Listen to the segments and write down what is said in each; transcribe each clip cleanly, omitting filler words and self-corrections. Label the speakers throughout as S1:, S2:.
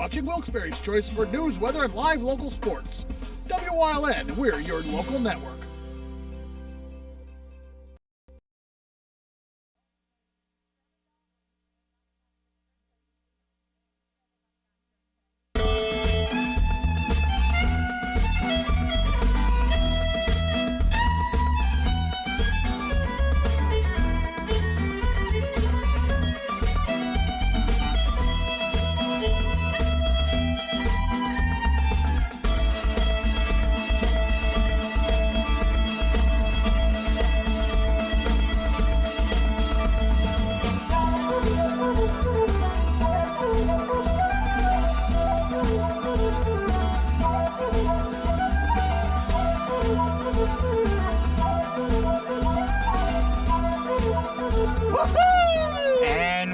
S1: watching Wilkes-Barre's choice for news, weather, and live local sports. WYLN, we're your local network.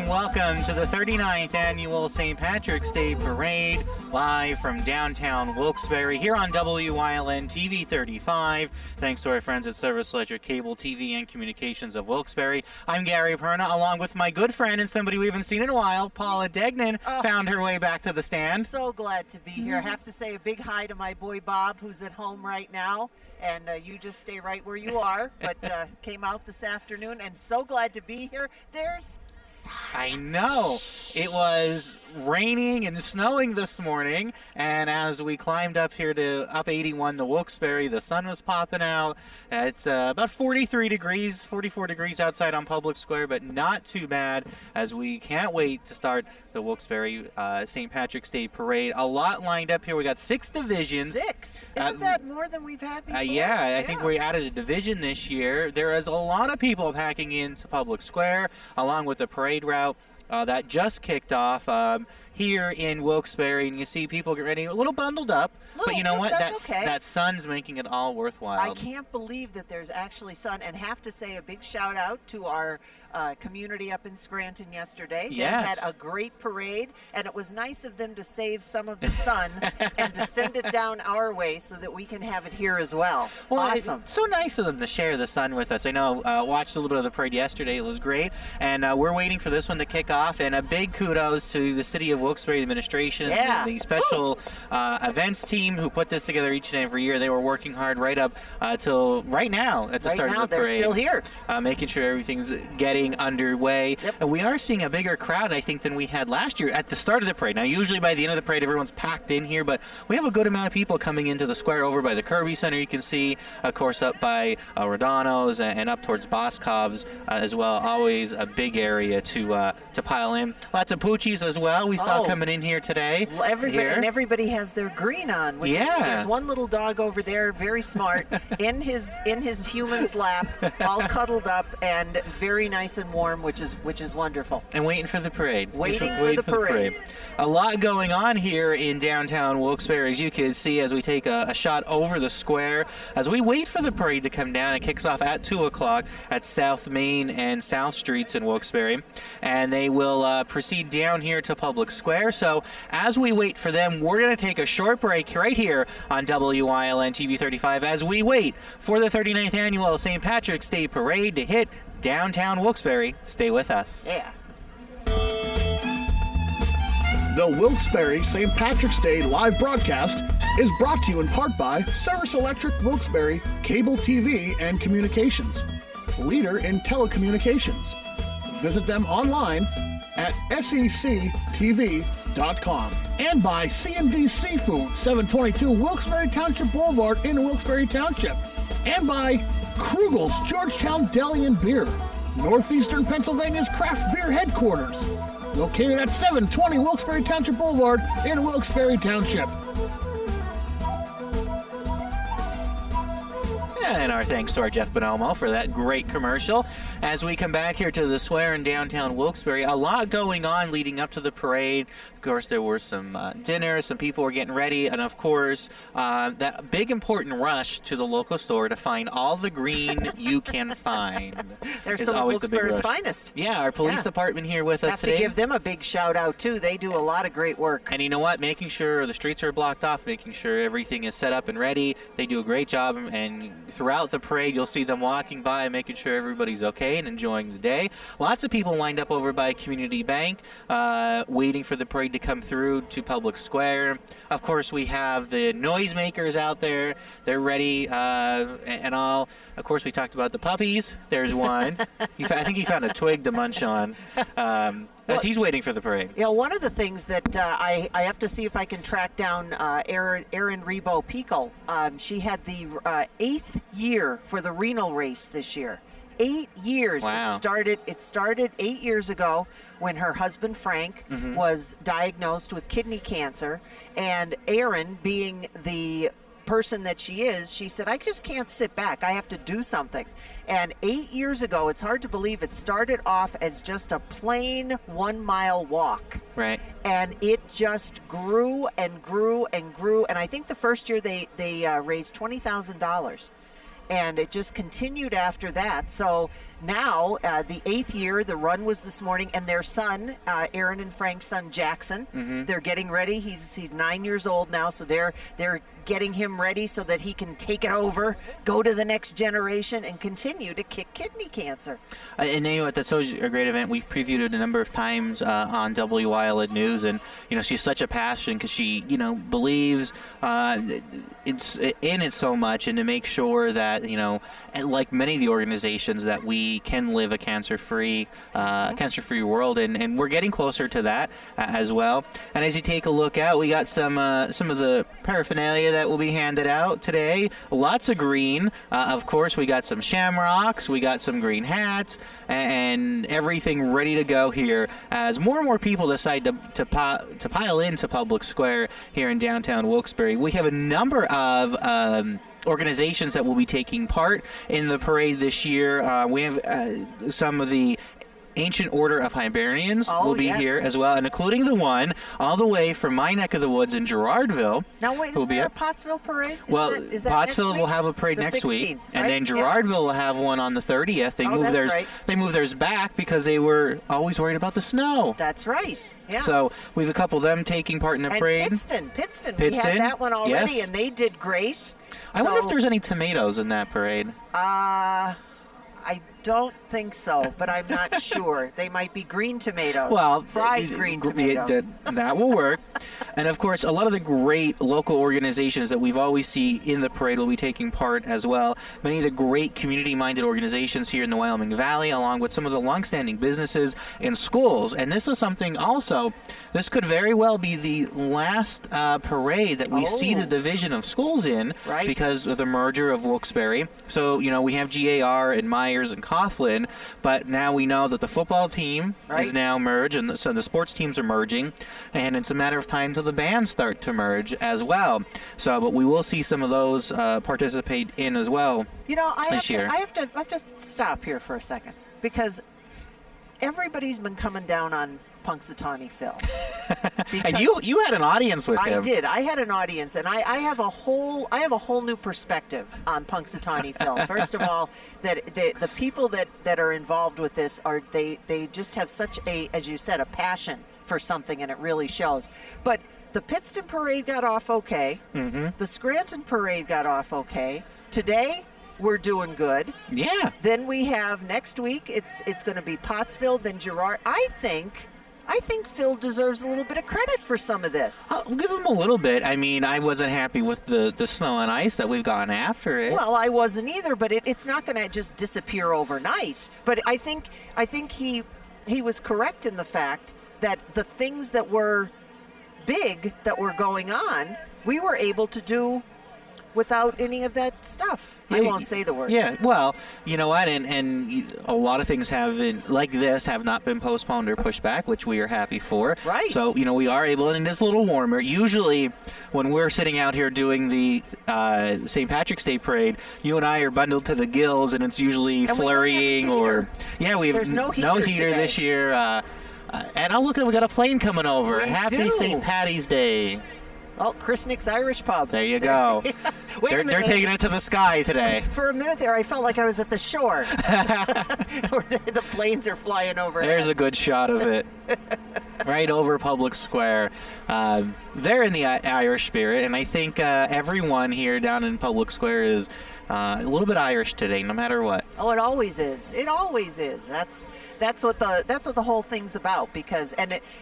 S2: Welcome to the 39th Annual St. Patrick's Day Parade, live from downtown Wilkes-Barre, here on WYLN TV 35. Thanks to our friends at Service Electric Cable TV and Communications of Wilkes-Barre. I'm Gary Perna, along with my good friend and somebody we haven't seen in a while, Paula Degnan, found her way back to the stand.
S3: So glad to be here. I have to say a big hi to my boy Bob, who's at home right now. And you just stay right where you are, but came out this afternoon, and so glad to be here. There's sun.
S2: I know. It was raining and snowing this morning, and as we climbed up here to up 81 to Wilkes-Barre, the sun was popping out. It's about 43 degrees, 44 degrees outside on Public Square, but not too bad, as we can't wait to start the Wilkes-Barre St. Patrick's Day Parade. A lot lined up here. We got 6 divisions.
S3: 6? Isn't that more than we've had before?
S2: Yeah, I think we added a division this year. There is a lot of people packing into Public Square, along with the parade route that just kicked off here in Wilkes-Barre, and you see people get ready, a little bundled up, but you know what? That sun's making it all worthwhile.
S3: I can't believe that there's actually sun, and have to say a big shout out to our community up in Scranton yesterday.
S2: Yes.
S3: They had a great parade, and it was nice of them to save some of the sun and to send it down our way so that we can have it here as well.
S2: Well,
S3: awesome.
S2: It's so nice of them to share the sun with us. I know, watched a little bit of the parade yesterday. It was great, and we're waiting for this one to kick off, and a big kudos to the City of Wilkes-Barre administration, and the special events team who put this together each and every year. They were working hard right up till right now at the start of the parade.
S3: They're still here.
S2: Making sure everything's getting underway.
S3: Yep.
S2: And we are seeing a bigger crowd, I think, than we had last year at the start of the parade. Now, usually by the end of the parade, everyone's packed in here, but we have a good amount of people coming into the square over by the Kirby Center. You can see, of course, up by Rodano's and up towards Boscov's as well. Always a big area to pile in. Lots of poochies as well. We saw coming in here today.
S3: Well, everybody has their green on. Which is, there's one little dog over there, very smart, in his human's lap, all cuddled up and very nice and warm, which is wonderful.
S2: And waiting for the parade.
S3: Waiting for the parade.
S2: A lot going on here in downtown Wilkes-Barre, as you can see, as we take a shot over the square, as we wait for the parade to come down. It kicks off at 2 o'clock at South Main and South Streets in Wilkes-Barre, and they will proceed down here to Public Square. So as we wait for them, we're going to take a short break right here on WYLN TV 35 as we wait for the 39th Annual St. Patrick's Day Parade to hit downtown Wilkes-Barre. Stay with us.
S3: Yeah.
S1: The Wilkes-Barre St. Patrick's Day live broadcast is brought to you in part by Service Electric Wilkes-Barre Cable TV and Communications, leader in telecommunications. Visit them online at sectv.com. And by C&D Seafood, 722 Wilkes-Barre Township Boulevard in Wilkes-Barre Township. And by Krugel's Georgetown Deli and Beer, Northeastern Pennsylvania's craft beer headquarters, located at 720 Wilkes-Barre Township Boulevard in Wilkes-Barre Township.
S2: And our thanks to our Jeff Bonomo for that great commercial. As we come back here to the square in downtown Wilkes-Barre, a lot going on leading up to the parade. Of course, there were some dinners, some people were getting ready, and of course, that big important rush to the local store to find all the green you can find.
S3: They're some of Wilkes-Barre's finest.
S2: Yeah, our police department here with us today.
S3: Have to give them a big shout out too. They do a lot of great work.
S2: And you know what? Making sure the streets are blocked off, making sure everything is set up and ready. They do a great job, and throughout the parade, you'll see them walking by, making sure everybody's okay and enjoying the day. Lots of people lined up over by Community Bank, waiting for the parade to come through to Public Square. Of course, we have the noisemakers out there. They're ready and all. Of course, we talked about the puppies. There's one. I think he found a twig to munch on as he's waiting for the parade.
S3: Yeah, one of the things that I have to see if I can track down Erin Rebo Pico. She had the 8th year for the renal race this year. 8 years.
S2: Wow.
S3: It started 8 years ago when her husband Frank was diagnosed with kidney cancer, and Erin, being the person that she is, she said, I just can't sit back. I have to do something. And 8 years ago, it's hard to believe, it started off as just a plain 1 mile walk.
S2: Right.
S3: And it just grew and grew and grew. And I think the first year they raised $20,000. And it just continued after that. So now, the 8th year, the run was this morning, and their son, Erin and Frank's son, Jackson, they're getting ready. He's 9 years old now, so they're getting him ready so that he can take it over, go to the next generation, and continue to kick kidney cancer.
S2: And you know what? That's always a great event. We've previewed it a number of times on WILD News, and she's such a passion because she believes it's in it so much, and to make sure that like many of the organizations, that we can live a cancer-free world, and we're getting closer to that as well. And as you take a look out, we got some of the paraphernalia that will be handed out today. Lots of green. Of course, we got some shamrocks, we got some green hats, and everything ready to go here as more and more people decide to pile into Public Square here in downtown Wilkes-Barre. We have a number of organizations that will be taking part in the parade this year. We have some of the Ancient Order of Hibernians will be here as well, and including the one all the way from my neck of the woods in Gerardville.
S3: Now, wait, is there a Pottsville parade?
S2: Is that Pottsville will have a parade next week,
S3: right?
S2: And then Gerardville will have one on the 30th. They moved theirs back because they were always worried about the snow.
S3: That's right. Yeah.
S2: So we have a couple of them taking part in the parade.
S3: Pittston. We had that one already, and they did great.
S2: I wonder if there's any tomatoes in that parade.
S3: I don't think so, but I'm not sure. They might be green tomatoes.
S2: Well,
S3: fried green tomatoes.
S2: That will work. And of course, a lot of the great local organizations that we've always see in the parade will be taking part as well. Many of the great community-minded organizations here in the Wyoming Valley, along with some of the longstanding businesses and schools. And this is something also, this could very well be the last parade that we see the division of schools in, because of the merger of Wilkes-Barre. So, we have GAR and Myers and Coughlin, but now we know that the football team is now merged, and so the sports teams are merging, and it's a matter of time until the bands start to merge as well. So, but we will see some of those participate in as well this year.
S3: I have to stop here for a second, because everybody's been coming down on Punxsutawney Phil.
S2: And you had an audience with him.
S3: I did. I had an audience, and I have a whole new perspective on Punxsutawney Phil. First of all, that the people that are involved with this they just have such a, as you said, a passion for something, and it really shows. But the Pittston parade got off okay. The Scranton parade got off okay. Today, we're doing good.
S2: Yeah.
S3: Then we have next week. It's going to be Pottsville, then Girard. I think Phil deserves a little bit of credit for some of this.
S2: I'll give him a little bit. I mean, I wasn't happy with the snow and ice that we've gotten after it.
S3: Well, I wasn't either, but it's not going to just disappear overnight. But I think he was correct in the fact that the things that were big that were going on, we were able to do without any of that stuff. I won't say the word.
S2: Yeah, well, you know what, and a lot of things have not been postponed or pushed back, which we are happy for.
S3: Right.
S2: So, we are able, and it is a little warmer. Usually, when we're sitting out here doing the St. Patrick's Day parade, you and I are bundled to the gills, and it's usually flurrying we have
S3: no heater
S2: this year. And I'll look at, we got a plane coming over. Happy St. Patty's Day.
S3: Oh, Chris Nick's Irish Pub.
S2: There you go. They're taking it to the sky today.
S3: For a minute there, I felt like I was at the shore, where the planes are flying over.
S2: There's a good shot of it. right over Public Square. They're in the Irish spirit, and I think everyone here down in Public Square is a little bit Irish today, no matter what.
S3: Oh, it always is. It always is. That's what the whole thing's about. Because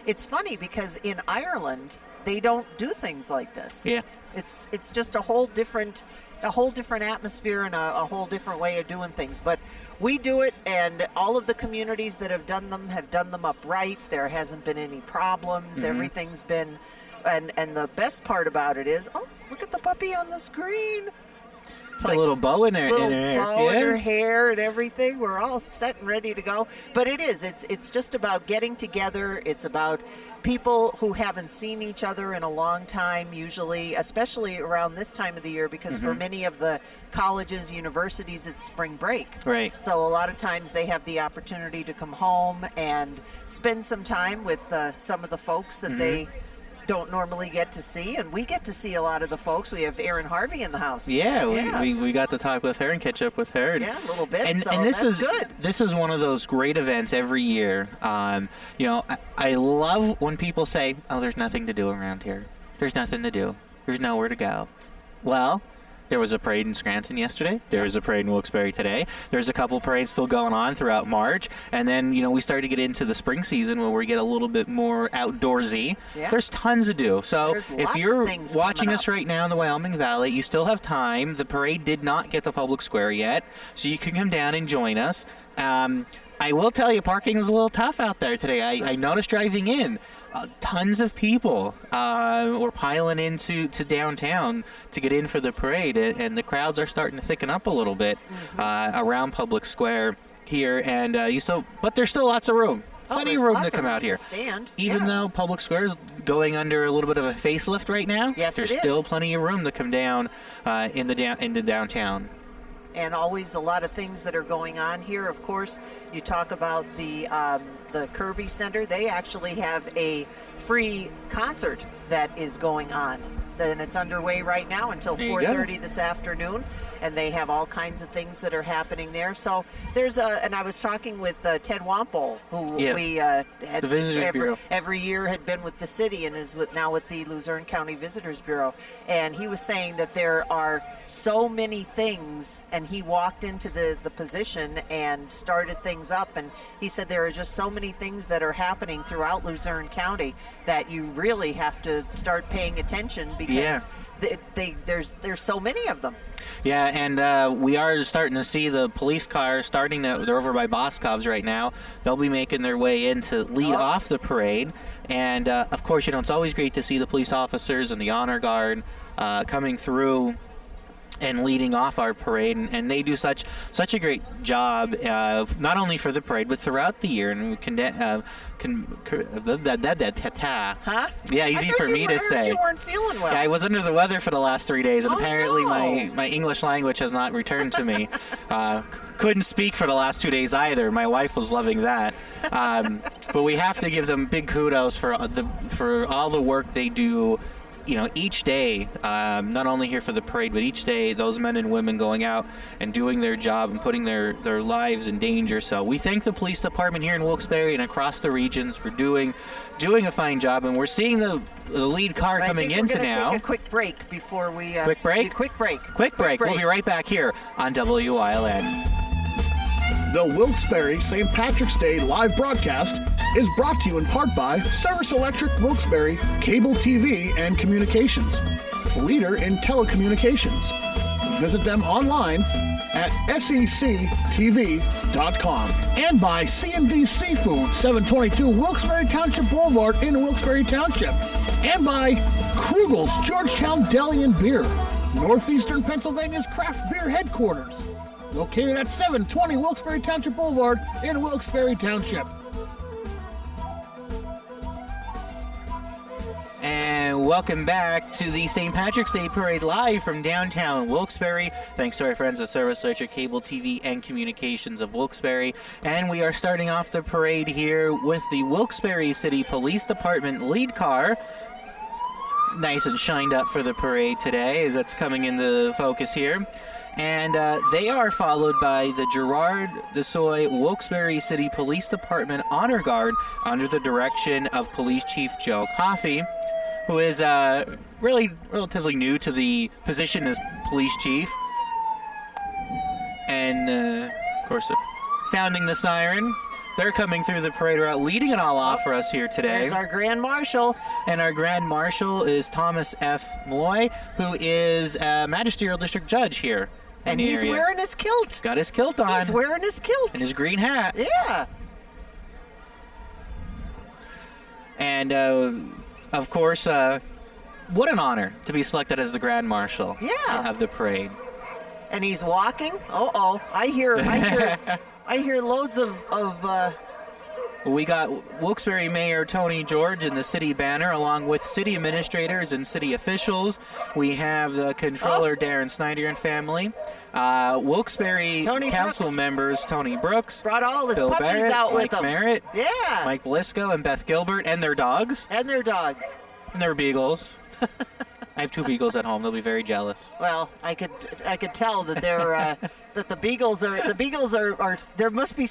S3: it's funny because in Ireland they don't do things like this.
S2: Yeah.
S3: It's just a whole different atmosphere and a whole different way of doing things. But we do it, and all of the communities that have done them upright. There hasn't been any problems.
S2: Mm-hmm.
S3: Everything's been, and the best part about it is, oh, look at the puppy on the screen. It's
S2: like a little bow in her
S3: hair and everything. We're all set and ready to go. But it's just about getting together. It's about people who haven't seen each other in a long time, usually, especially around this time of the year, because for many of the colleges, universities, it's spring break.
S2: Right.
S3: So a lot of times they have the opportunity to come home and spend some time with some of the folks that they don't normally get to see, and we get to see a lot of the folks. We have Erin Harvey in the house.
S2: Yeah. We got to talk with her and catch up with her.
S3: Yeah, a little bit.
S2: And this is good. This is one of those great events every year. I love when people say, "Oh, there's nothing to do around here. There's nothing to do. There's nowhere to go." Well, there was a parade in Scranton yesterday. There was a parade in Wilkes-Barre today. There's a couple parades still going on throughout March. And then, we start to get into the spring season where we get a little bit more outdoorsy.
S3: Yeah.
S2: There's tons to do. So if you're watching us
S3: up
S2: right now in the Wyoming Valley, you still have time. The parade did not get to Public Square yet, so you can come down and join us. I will tell you, parking is a little tough out there today. I noticed driving in. Tons of people were piling into downtown to get in for the parade, and the crowds are starting to thicken up a little bit around Public Square here, and but there's still lots of room. Plenty of room to come out here. Even though Public Square is going under a little bit of a facelift right now, there's still plenty of room to come down into downtown.
S3: And always a lot of things that are going on here. Of course, you talk about the Kirby Center. They actually have a free concert that is going on. And it's underway right now until 4:30 this afternoon. And they have all kinds of things that are happening there. So there's and I was talking with Ted Wampole, who we had
S2: the Visitors Bureau.
S3: Every year had been with the city and is now with the Luzerne County Visitors Bureau. And he was saying that there are so many things, and he walked into the position and started things up, and he said there are just so many things that are happening throughout Luzerne County that you really have to start paying attention, because there's so many of them.
S2: Yeah, and we are starting to see the police cars they're over by Boscov's right now. They'll be making their way in to lead off the parade. And, of course, it's always great to see the police officers and the honor guard coming through and leading off our parade, and they do such a great job, not only for the parade but throughout the year. And we yeah, easy for me to say.
S3: You weren't feeling well.
S2: Yeah, I was under the weather for the last 3 days, and apparently my English language has not returned to me. Couldn't speak for the last 2 days either. My wife was loving that. But we have to give them big kudos for all the work they do. Each day, not only here for the parade, but each day, those men and women going out and doing their job and putting their lives in danger. So we thank the police department here in Wilkes-Barre and across the regions for doing a fine job. And we're seeing the lead car coming into now.
S3: Take a quick break before we.
S2: Quick break.
S3: Quick break.
S2: Quick break. We'll be right back here on WILN.
S1: The Wilkes-Barre St. Patrick's Day live broadcast is brought to you in part by Service Electric Wilkes-Barre Cable TV and Communications, leader in telecommunications. Visit them online at sectv.com. And by C&D Seafood, 722 Wilkes-Barre Township Boulevard in Wilkes-Barre Township. And by Krugel's Georgetown Deli and Beer, Northeastern Pennsylvania's craft beer headquarters. Located at 720 Wilkes-Barre Township Boulevard in Wilkes-Barre Township.
S2: And welcome back to the St. Patrick's Day Parade live from downtown Wilkes-Barre. Thanks to our friends at Service Electric Cable TV and Communications of Wilkes-Barre. And we are starting off the parade here with the Wilkes-Barre City Police Department lead car. Nice and shined up for the parade today as that's coming into focus here. And they are followed by the Gerard DeSoy Wilkes-Barre City Police Department Honor Guard under the direction of Police Chief Joe Coffey, who is really relatively new to the position as police chief. And, of course, sounding the siren. They're coming through the parade route, leading it all off for us here today.
S3: There's our Grand Marshal.
S2: And our Grand Marshal is Thomas F. Molloy, who is a magisterial district judge here.
S3: And he's wearing his kilt.
S2: He's got his kilt on.
S3: He's wearing his kilt.
S2: And his green hat.
S3: Yeah.
S2: And, of course, what an honor to be selected as the Grand Marshal of the parade.
S3: And he's walking. I hear loads of
S2: We got Wilkes-Barre Mayor Tony George in the city banner, along with city administrators and city officials. We have the controller Darren Snyder and family. Wilkes-Barre council members Tony Brooks,
S3: brought all his
S2: Bill
S3: puppies
S2: Barrett,
S3: out with
S2: Mike
S3: them.
S2: Merritt,
S3: Yeah.
S2: Mike Blisco, and Beth Gilbert, and their dogs.
S3: And their dogs.
S2: And their beagles. I have 2 beagles at home. They'll be very jealous.
S3: Well, I could tell that they're that the beagles are there must be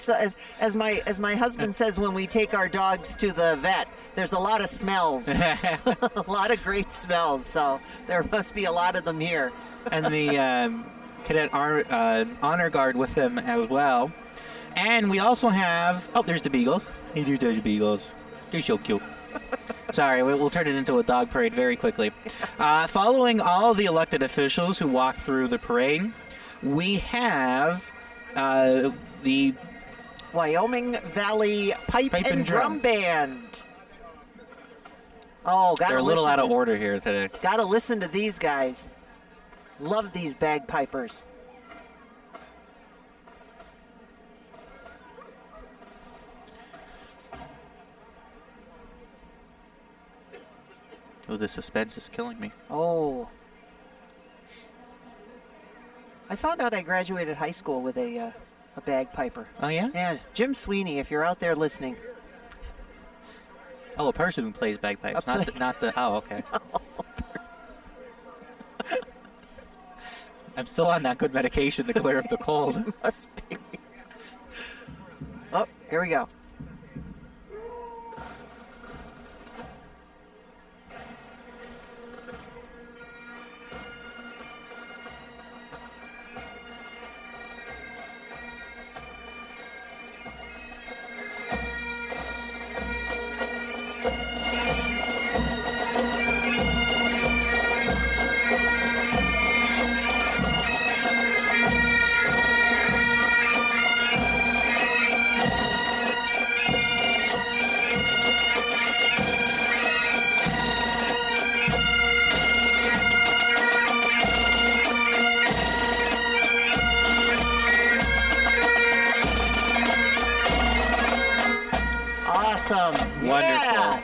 S3: as my husband says when we take our dogs to the vet. There's a lot of smells, a lot of great smells. So there must be a lot of them here.
S2: And the cadet honor guard with them as well. And we also have there's the beagles. Hey, there's the beagles. They're so cute. Sorry, we'll turn it into a dog parade very quickly. Following all of the elected officials who walked through the parade, we have the
S3: Wyoming Valley Pipe and Drum Band. Oh,
S2: they're a little out of order here today.
S3: Gotta listen to these guys. Love these bagpipers.
S2: Oh, the suspense is killing me.
S3: Oh. I found out I graduated high school with a bagpiper.
S2: Oh, yeah?
S3: Yeah, Jim Sweeney, if you're out there listening.
S2: Oh, a person who plays bagpipes, not the. Oh, okay. I'm still on that good medication to clear up the cold.
S3: Must be. Oh, here we go. Awesome.
S2: Wonderful.
S3: Yeah.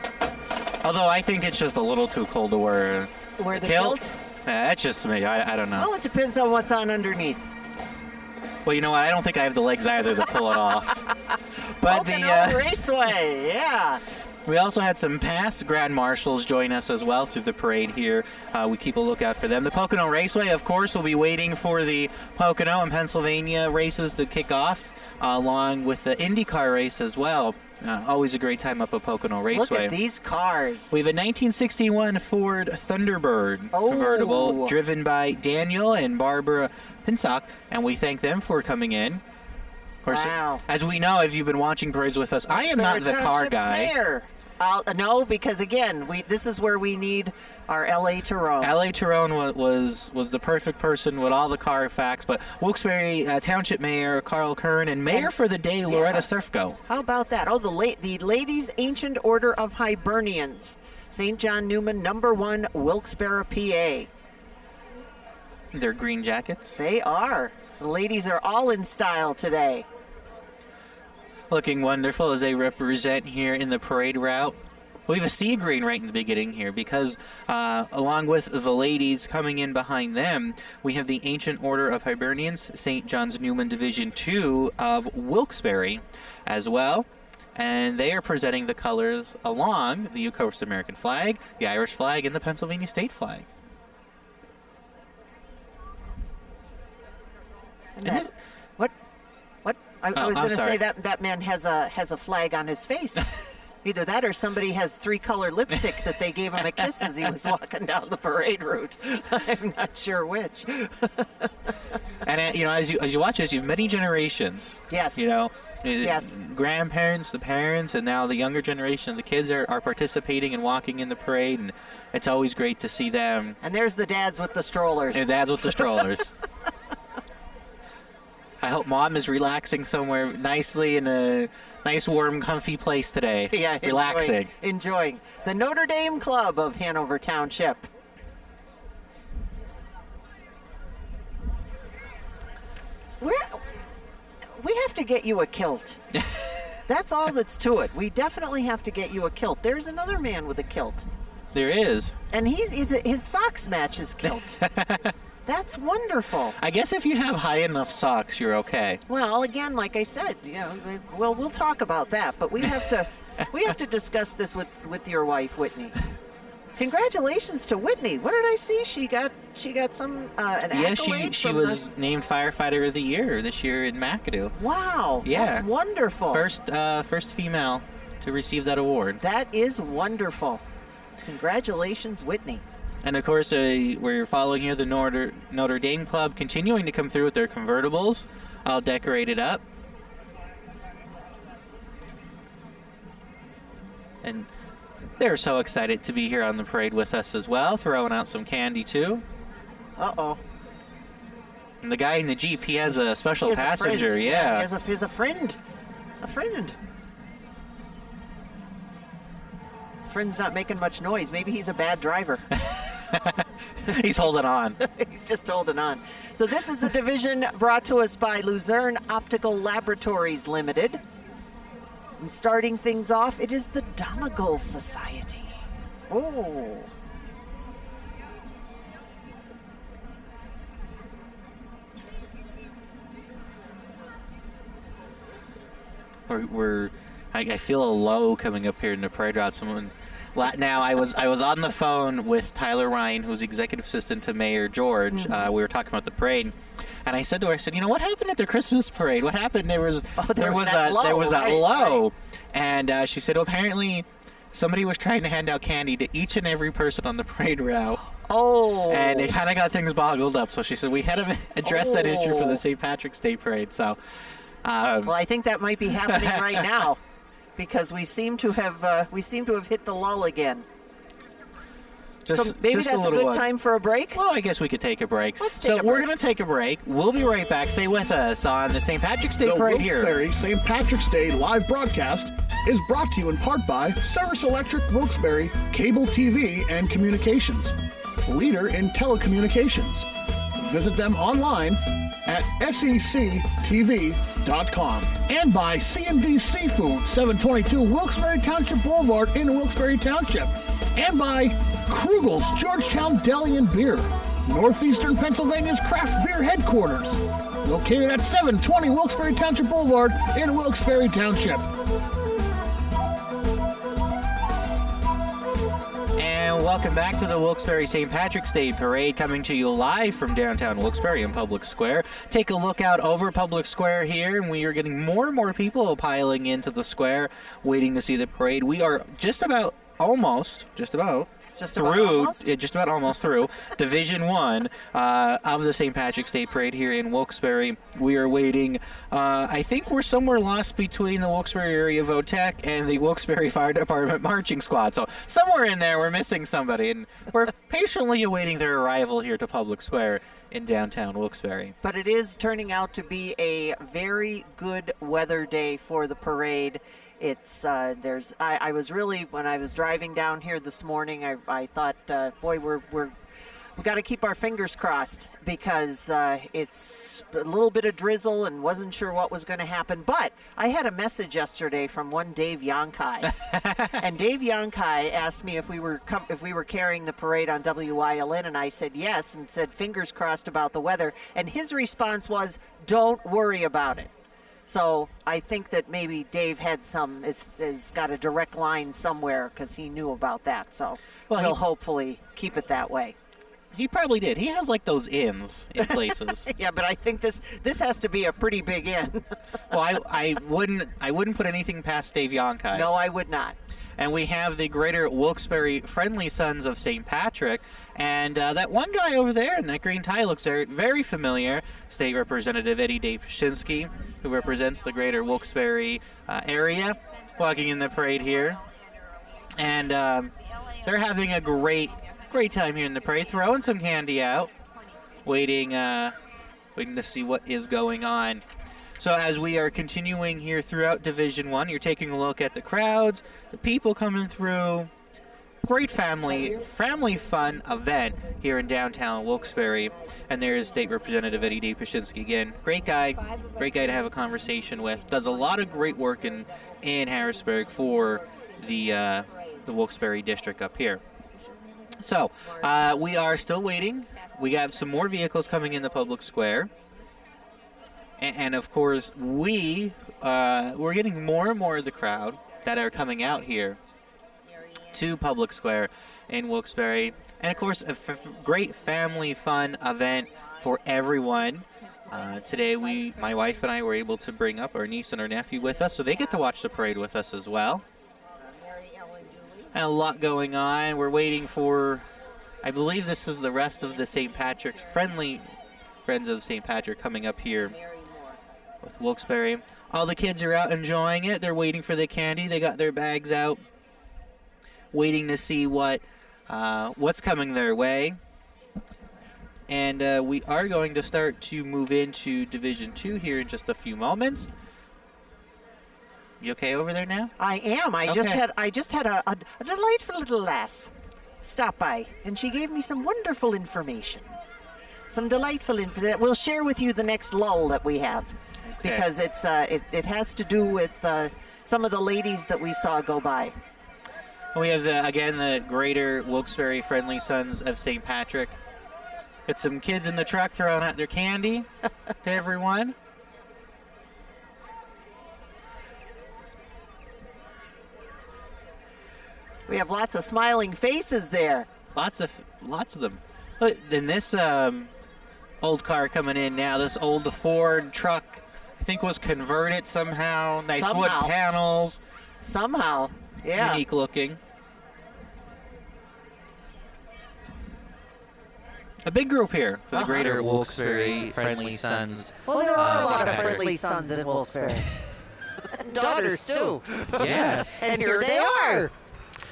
S2: Although I think it's just a little too cold to wear
S3: Wear the kilt?
S2: That's just me. I don't know.
S3: Well, it depends on what's on underneath.
S2: Well, you know what? I don't think I have the legs either to pull it off. But
S3: Pocono Raceway, yeah.
S2: We also had some past Grand Marshals join us as well through the parade here. We keep a lookout for them. The Pocono Raceway, of course, will be waiting for the Pocono and Pennsylvania races to kick off, along with the IndyCar race as well. Always a great time up at Pocono Raceway.
S3: Look at these cars.
S2: We have a 1961 Ford Thunderbird convertible driven by Daniel and Barbara Pinsock, and we thank them for coming in. Of course, as we know, if you've been watching parades with us, I am not the car guy.
S3: Mayor. No, because again, this is where we need our L.A. Tyrone.
S2: L.A. Tyrone was the perfect person with all the car facts, but Wilkes-Barre Township Mayor Carl Kern and Mayor for the day Loretta Surfco.
S3: How about that? Oh, the Ladies' Ancient Order of Hibernians, St. John Newman, number 1, Wilkes-Barre, PA.
S2: Their green jackets.
S3: They are. The ladies are all in style today.
S2: Looking wonderful as they represent here in the parade route. We have a sea green right in the beginning here because along with the ladies coming in behind them, we have the Ancient Order of Hibernians, St. John's Newman Division 2 of Wilkes-Barre as well. And they are presenting the colors along the Coast American flag, the Irish flag, and the Pennsylvania state flag.
S3: What? I was going to
S2: sorry.
S3: say that man has a flag on his face. Either that or somebody has 3-color lipstick that they gave him a kiss as he was walking down the parade route. I'm not sure which.
S2: And as you watch this, you have many generations.
S3: Yes. Yes.
S2: Grandparents, the parents, and now the younger generation, the kids are participating and walking in the parade, and it's always great to see them.
S3: And there's the dads with the strollers.
S2: I hope Mom is relaxing somewhere nicely in a nice, warm, comfy place today.
S3: Yeah,
S2: relaxing.
S3: Enjoying. The Notre Dame Club of Hanover Township. We have to get you a kilt. That's all that's to it. We definitely have to get you a kilt. There's another man with a kilt.
S2: There is.
S3: And his socks match his kilt. That's wonderful.
S2: I guess if you have high enough socks, you're okay.
S3: Well, again, like I said, we'll talk about that, but we have to discuss this with your wife, Whitney. Congratulations to Whitney. What did I see? She got some an accolade.
S2: She was named Firefighter of the Year this year in McAdoo.
S3: Wow,
S2: yeah,
S3: that's wonderful.
S2: First female to receive that award.
S3: That is wonderful. Congratulations, Whitney.
S2: And of course, we're following here the Notre Dame Club continuing to come through with their convertibles, all decorated up. And they're so excited to be here on the parade with us as well, throwing out some candy too.
S3: Uh-oh.
S2: And the guy in the Jeep, he has a special passenger,
S3: yeah. He has a friend. A friend. His friend's not making much noise. Maybe he's a bad driver.
S2: He's holding on.
S3: He's just holding on. So this is the division brought to us by Luzerne Optical Laboratories Limited. And starting things off, it is the Donegal Society. Oh.
S2: I feel a low coming up here in the parade route. Now, I was on the phone with Tyler Ryan, who's executive assistant to Mayor George.
S3: Mm-hmm.
S2: We were talking about the parade, and I said to her, what happened at the Christmas parade? What happened? There was that low. And she said, apparently somebody was trying to hand out candy to each and every person on the parade route.
S3: Oh.
S2: And it kind of got things boggled up. So she said, we had to address that issue for the St. Patrick's Day parade. So,
S3: well, I think that might be happening right now. Because we seem to have hit the lull again. So maybe that's a good time for a break?
S2: Well, I guess we could take a break.
S3: Let's take a break.
S2: We're going to take a break. We'll be right back. Stay with us on the St. Patrick's Day parade here.
S1: The Wilkes-Barre St. Patrick's Day live broadcast is brought to you in part by Service Electric Wilkes-Barre Cable TV and Communications, leader in telecommunications. Visit them online at sectv.com. And by C&D Seafood, 722 Wilkes-Barre Township Boulevard in Wilkes-Barre Township. And by Krugel's Georgetown Deli and Beer, Northeastern Pennsylvania's craft beer headquarters, located at 720 Wilkes-Barre Township Boulevard in Wilkes-Barre Township.
S2: And welcome back to the Wilkes-Barre St. Patrick's Day Parade, coming to you live from downtown Wilkes-Barre in Public Square. Take a look out over Public Square here, and we are getting more and more people piling into the square, waiting to see the parade. We are just about almost through Division 1 of the St. Patrick's Day Parade here in Wilkes-Barre. We are waiting. I think we're somewhere lost between the Wilkes-Barre Area VOTEC and the Wilkes-Barre Fire Department Marching Squad. So somewhere in there we're missing somebody, and we're patiently awaiting their arrival here to Public Square in downtown Wilkes-Barre.
S3: But it is turning out to be a very good weather day for the parade. It's I was really, when I was driving down here this morning, I thought, boy, we got to keep our fingers crossed, because it's a little bit of drizzle and wasn't sure what was going to happen. But I had a message yesterday from one Dave Yonkai, and Dave Yonkai asked me if we were carrying the parade on WILN, and I said yes, and said fingers crossed about the weather. And his response was, "Don't worry about it." So I think that maybe Dave had has got a direct line somewhere, because he knew about that. So we'll hopefully keep it that way.
S2: He probably did. He has like those inns in places.
S3: Yeah, but I think this has to be a pretty big inn.
S2: Well, I wouldn't put anything past Dave Yonkai.
S3: No, I would not.
S2: And we have the Greater Wilkes-Barre Friendly Sons of St. Patrick. And that one guy over there in that green tie looks very familiar. State Representative Eddie Dapshinsky, who represents the Greater Wilkes-Barre area, walking in the parade here. And they're having a great time here in the parade, throwing some candy out, waiting to see what is going on. So as we are continuing here throughout Division 1, you're taking a look at the crowds, the people coming through. Great family fun event here in downtown Wilkes-Barre. And there's State Representative Eddie Dapshinsky again. Great guy to have a conversation with. Does a lot of great work in Harrisburg for the Wilkes-Barre district up here. So, we are still waiting. We got some more vehicles coming in the public square. And of course, we're getting more and more of the crowd that are coming out here to public square in Wilkes-Barre. And of course, a great family fun event for everyone. Today, my wife and I were able to bring up our niece and our nephew with us, so they get to watch the parade with us as well. And a lot going on. We're waiting for, I believe this is the rest of the St. Patrick's Friends of St. Patrick coming up here with Wilkes-Barre. All the kids are out enjoying it. They're waiting for the candy. They got their bags out, waiting to see what's coming their way. And we are going to start to move into Division 2 here in just a few moments. You okay over there now?
S3: I am. I just had a delightful little lass stop by, and she gave me some wonderful information. Some delightful information that we'll share with you the next lull that we have, because it has to do with some of the ladies that we saw go by.
S2: We have again the Greater Wilkes-Barre Friendly Sons of St. Patrick. It's some kids in the truck throwing out their candy to everyone.
S3: We have lots of smiling faces there.
S2: Lots of them. Look, then this old car coming in now, this old Ford truck, I think was converted somehow. Nice wood panels.
S3: Somehow, yeah.
S2: Unique looking. A big group here for the Greater Wilkes-Barre Friendly Sons.
S3: Well, there are a lot of friendly sons in Wilkes-Barre. Daughters, too.
S2: Yes.
S3: And here they are.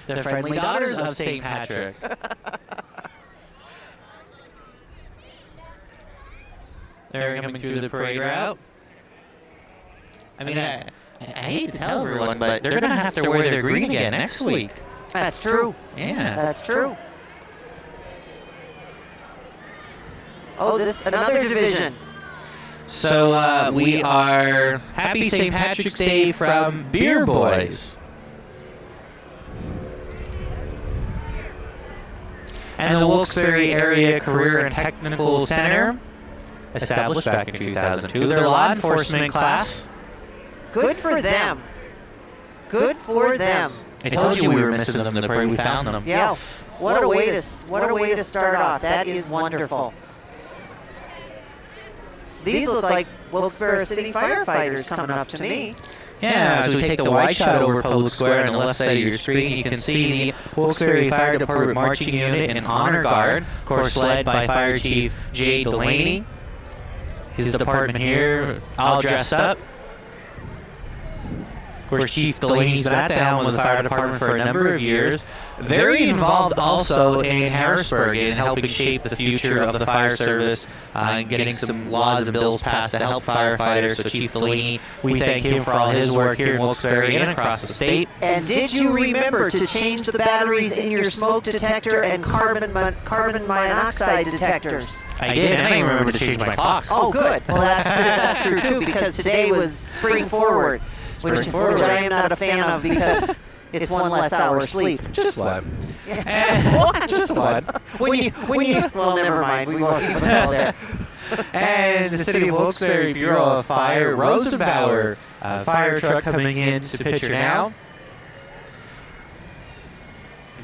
S2: The friendly daughters of St. Patrick. They're coming through the parade route. I mean, I hate to tell everyone, but they're going to have to wear their green again next week.
S3: That's true.
S2: Yeah.
S3: That's true. Oh, this another division.
S2: So we are Happy St. Patrick's Day from Beer Boys. And the Wilkes-Barre Area Career and Technical Center, established back in 2002. They're a law enforcement class.
S3: Good for them. Good for them.
S2: I told you we were missing them in the parade. We found them.
S3: Yeah. What a way to start off. That is wonderful. These look like Wilkes-Barre City firefighters coming up to me.
S2: Yeah, as we take the wide shot over Public Square on the left side of your screen, you can see the Wilkes-Barre Fire Department Marching Unit in Honor Guard, of course led by Fire Chief Jay Delaney. His department here, all dressed up. Of course, Chief Delaney's been at the helm of the fire department for a number of years. Very involved also in Harrisburg in helping shape the future of the fire service and getting some laws and bills passed to help firefighters. So Chief Delaney, we thank him for all his work here in Wilkes-Barre and across the state.
S3: And did you remember to change the batteries in your smoke detector and carbon monoxide detectors?
S2: I did, and I even remember to change my clocks.
S3: Oh, good. Well, that's true, too, because today was spring forward. Which I am not a fan of because it's one less hour sleep.
S2: Just one.
S3: Just one. When you, well, never mind. We won't even go there.
S2: And the City of Wilkes-Barre Bureau of Fire Rosenbauer fire truck coming in to picture now.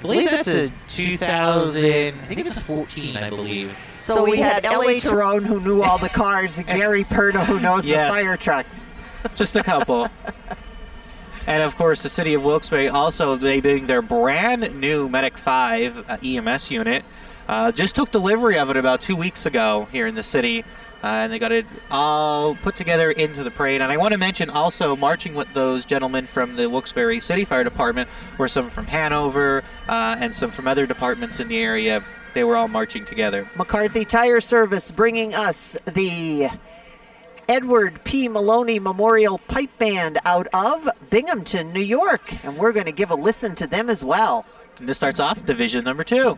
S2: believe that's a 2000. I think it's a 14, I believe.
S3: So we had L.A. Tyrone, who knew all the cars, and Gary Perna, who knows the fire trucks.
S2: Just a couple. And, of course, the city of Wilkes-Barre also debuting their brand new Medic 5 EMS unit. Just took delivery of it about 2 weeks ago here in the city. And they got it all put together into the parade. And I want to mention also marching with those gentlemen from the Wilkes-Barre City Fire Department were some from Hanover and some from other departments in the area. They were all marching together.
S3: McCarthy Tire Service bringing us the Edward P. Moloney Memorial Pipe Band out of Binghamton, New York. And we're going to give a listen to them as well.
S2: And this starts off Division number 2.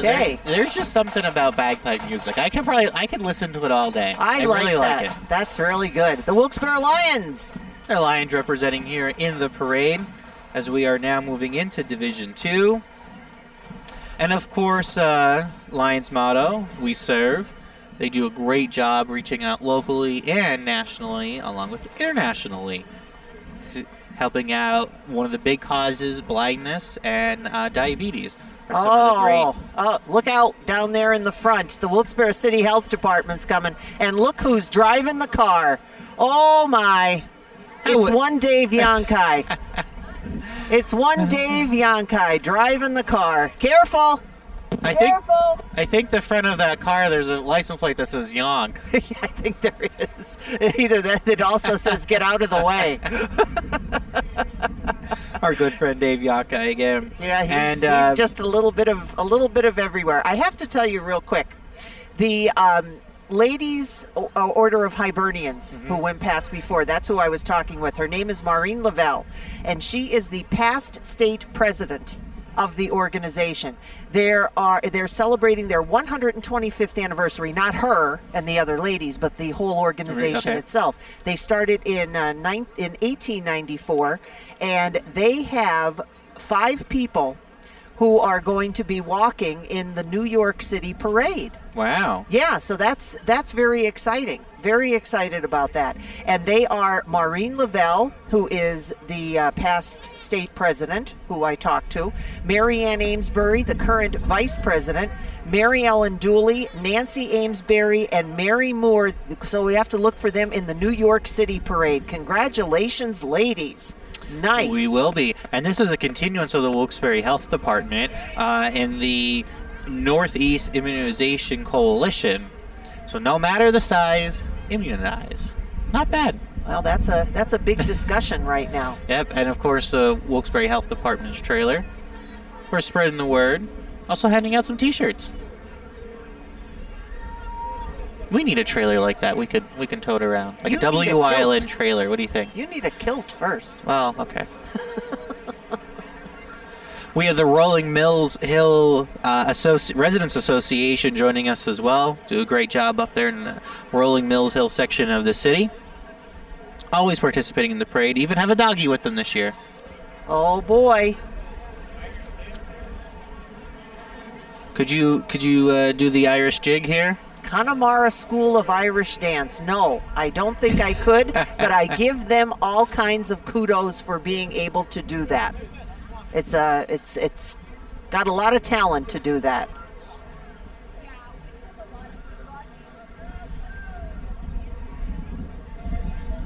S3: Okay.
S2: There's just something about bagpipe music. I could listen to it all day.
S3: I
S2: really
S3: that.
S2: like it.
S3: That's really good. The Wilkes-Barre Lions.
S2: The Lions representing here in the parade as we are now moving into Division 2. And of course, Lions motto, we serve. They do a great job reaching out locally and nationally, along with internationally, helping out one of the big causes, blindness and diabetes.
S3: Look out down there in the front. The Wilkes-Barre City Health Department's coming. And look who's driving the car. Oh, my. It's one Dave Yonkai. It's one Dave Yonkai driving the car. Careful.
S2: I think the front of that car, there's a license plate that says Yonk.
S3: Yeah, I think there is. Either that, it also says get out of the way.
S2: Our good friend Dave Yonka again.
S3: Yeah, he's just a little bit of everywhere. I have to tell you real quick, the Ladies Order of Hibernians who went past before, that's who I was talking with. Her name is Maureen Lavelle, and she is the past state president of the organization. They're celebrating their 125th anniversary, not her and the other ladies, but the whole organization itself. They started in 1894, and they have 5 people who are going to be walking in the New York City parade.
S2: Wow.
S3: Yeah, so that's very exciting. Very excited about that. And they are Maureen Lavelle, who is the past state president, who I talked to, Mary Ann Amesbury, the current vice president, Mary Ellen Dooley, Nancy Amesbury, and Mary Moore. So we have to look for them in the New York City parade. Congratulations, ladies. Nice.
S2: We will be. And this is a continuance of the Wilkes-Barre Health Department in the Northeast Immunization Coalition. So no matter the size, immunize. Not bad.
S3: Well, that's a big discussion right now.
S2: Yep, and of course the Wilkes-Barre Health Department's trailer. We're spreading the word. Also handing out some T-shirts. We need a trailer like that. We can tow it around. Like a W Island trailer. What do you think?
S3: You need a kilt first.
S2: Well, okay. We have the Rolling Mills Hill Residents Association joining us as well. Do a great job up there in the Rolling Mills Hill section of the city. Always participating in the parade. Even have a doggy with them this year.
S3: Oh boy.
S2: Could you do the Irish jig here?
S3: Connemara School of Irish Dance. No, I don't think I could, but I give them all kinds of kudos for being able to do that. It's got a lot of talent to do that.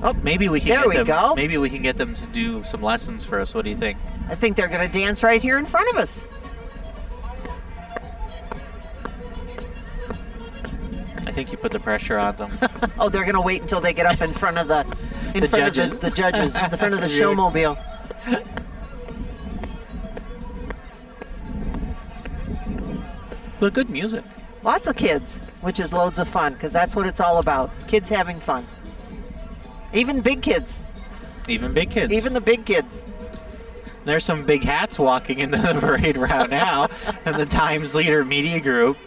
S2: Oh, maybe we can
S3: there we go.
S2: Maybe we can get them to do some lessons for us. What do you think?
S3: I think they're going to dance right here in front of us.
S2: I think you put the pressure on them.
S3: Oh, they're going to wait until they get up in front of the judges, in front of the showmobile.
S2: But good music.
S3: Lots of kids, which is loads of fun, because that's what it's all about. Kids having fun. Even big kids.
S2: Even big kids.
S3: Even the big kids.
S2: There's some big hats walking into the parade route now. And the Times Leader Media Group.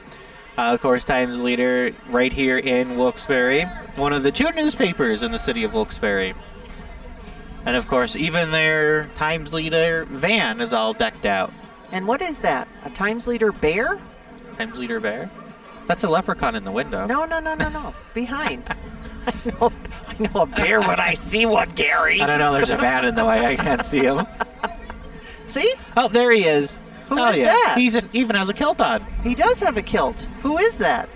S2: Of course, Times Leader right here in Wilkes-Barre. One of the 2 newspapers in the city of Wilkes-Barre. And of course, even their Times Leader van is all decked out.
S3: And what is that? A Times Leader bear?
S2: Times Leader bear? That's a leprechaun in the window.
S3: No. Behind. I know a bear when I see one, Gary.
S2: I don't know. There's a van in the way. I can't see him.
S3: See?
S2: Oh, there he is.
S3: Who is that?
S2: He even has a kilt on.
S3: He does have a kilt. Who is that?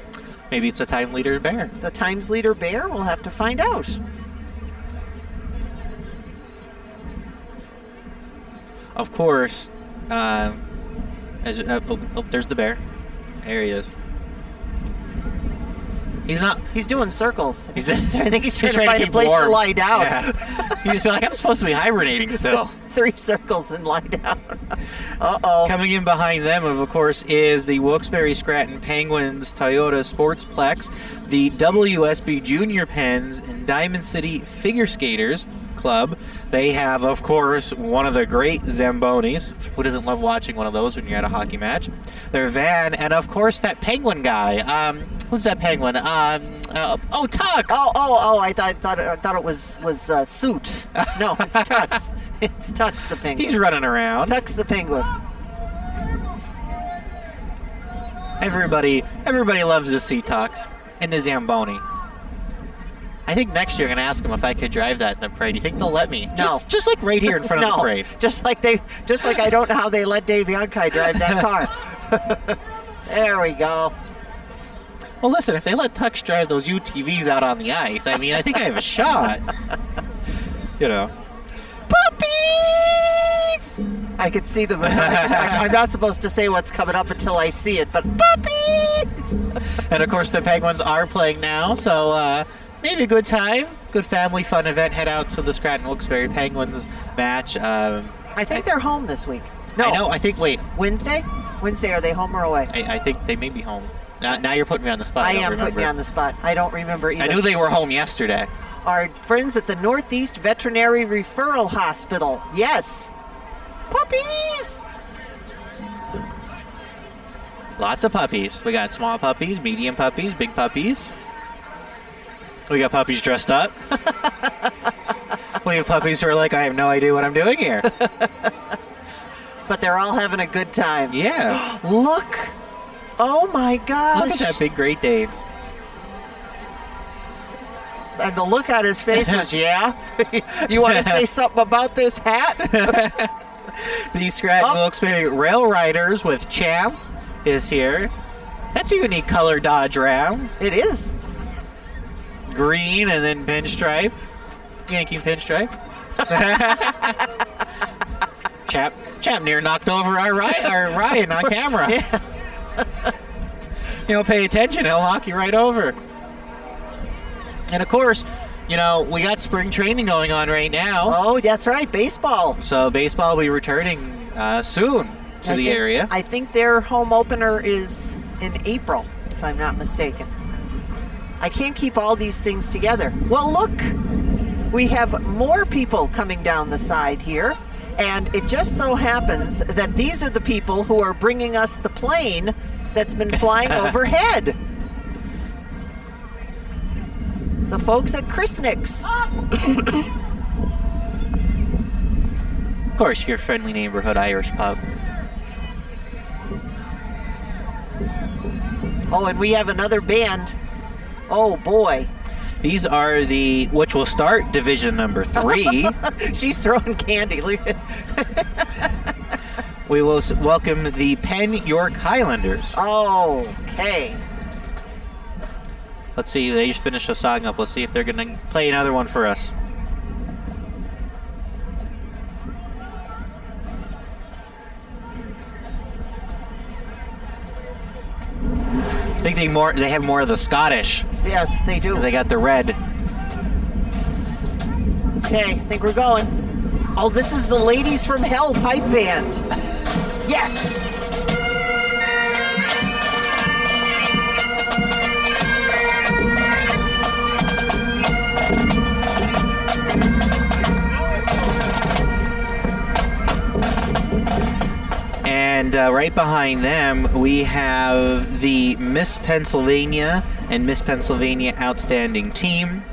S2: Maybe it's a Times Leader bear.
S3: The Times Leader bear? We'll have to find out.
S2: Of course, there's the bear. There he is.
S3: He's doing circles.
S2: He's just.
S3: I think he's trying to find a place
S2: warm.
S3: to lie down.
S2: Yeah. He's like, I'm supposed to be hibernating still.
S3: 3 circles and lie down. Uh-oh.
S2: Coming in behind them, of course, is the Wilkes-Barre Scranton Penguins Toyota Sportsplex, the WSB Junior Pens, and Diamond City Figure Skaters Club. They have, of course, one of the great Zambonis. Who doesn't love watching one of those when you're at a hockey match? Their van, and of course, that penguin guy. Who's that penguin? Tux.
S3: Oh! I thought it was Suit. No, it's Tux. It's Tux the penguin.
S2: He's running around.
S3: Tux the penguin.
S2: Everybody loves to see Tux and the Zamboni. I think next year I'm going to ask them if I could drive that in the parade. Do you think they'll let me?
S3: No.
S2: Just like right here in front of the parade.
S3: Just like I don't know how they let Dave Yonkai drive that car. There we go.
S2: Well, listen, if they let Tux drive those UTVs out on the ice, I mean, I think I have a shot. You know.
S3: Puppies! I could see them. I'm not supposed to say what's coming up until I see it, but puppies!
S2: And of course, the Penguins are playing now, so maybe a good time, good family fun event. Head out to the Scranton Wilkes-Barre Penguins match.
S3: I think they're home this week. No,
S2: I know. Wait.
S3: Wednesday? Are they home or away?
S2: I think they may be home. Now you're putting me on the spot.
S3: I am putting you on the spot. I don't remember either.
S2: I knew they were home yesterday.
S3: Our friends at the Northeast Veterinary Referral Hospital. Yes. Puppies!
S2: Lots of puppies. We got small puppies, medium puppies, big puppies. We got puppies dressed up. We have puppies who are like, I have no idea what I'm doing here.
S3: But they're all having a good time.
S2: Yeah.
S3: Look. Oh my gosh.
S2: Look at that big Great Dane.
S3: And the look on his face was, yeah? You want to say something about this hat?
S2: The Scranton Wilkes-Barre Rail Riders with Champ is here. That's a unique color Dodge Ram.
S3: It is.
S2: Green and then pinstripe. Yankee pinstripe. Champ near knocked over our Ryan on camera.
S3: Yeah.
S2: You know, pay attention, he'll knock you right over. And of course, you know, we got spring training going on right now.
S3: Oh, that's right, baseball.
S2: So baseball will be returning soon to the area.
S3: I think their home opener is in April, if I'm not mistaken. I can't keep all these things together. Well, look, we have more people coming down the side here, and it just so happens that these are the people who are bringing us the plane that's been flying overhead. The folks at Chrisnick's.
S2: Of course, your friendly neighborhood Irish pub.
S3: Oh, and we have another band. Oh, boy.
S2: These are which will start Division number 3.
S3: She's throwing candy.
S2: We will welcome the Penn York Highlanders.
S3: Okay.
S2: Let's see, they just finished a song up. Let's see if they're going to play another one for us. I think they have more of the Scottish.
S3: Yes, they do.
S2: They got the red.
S3: Okay, I think we're going. Oh, this is the Ladies from Hell pipe band. Yes!
S2: And right behind them, we have the Miss Pennsylvania and Miss Pennsylvania Outstanding Team.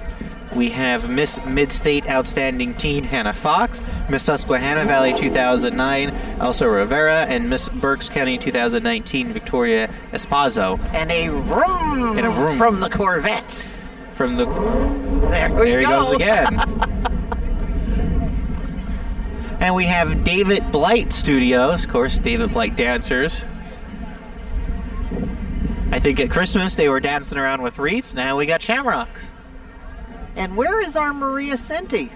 S2: We have Miss Mid-State Outstanding Teen Hannah Fox, Miss Susquehanna Valley 2009 Elsa Rivera, and Miss Berks County 2019 Victoria Espazo.
S3: And a vroom from the Corvette.
S2: From the
S3: there
S2: he goes again. And we have David Blight Studios, of course, David Blight dancers. I think at Christmas they were dancing around with wreaths. Now we got shamrocks.
S3: And where is our Maria Senti?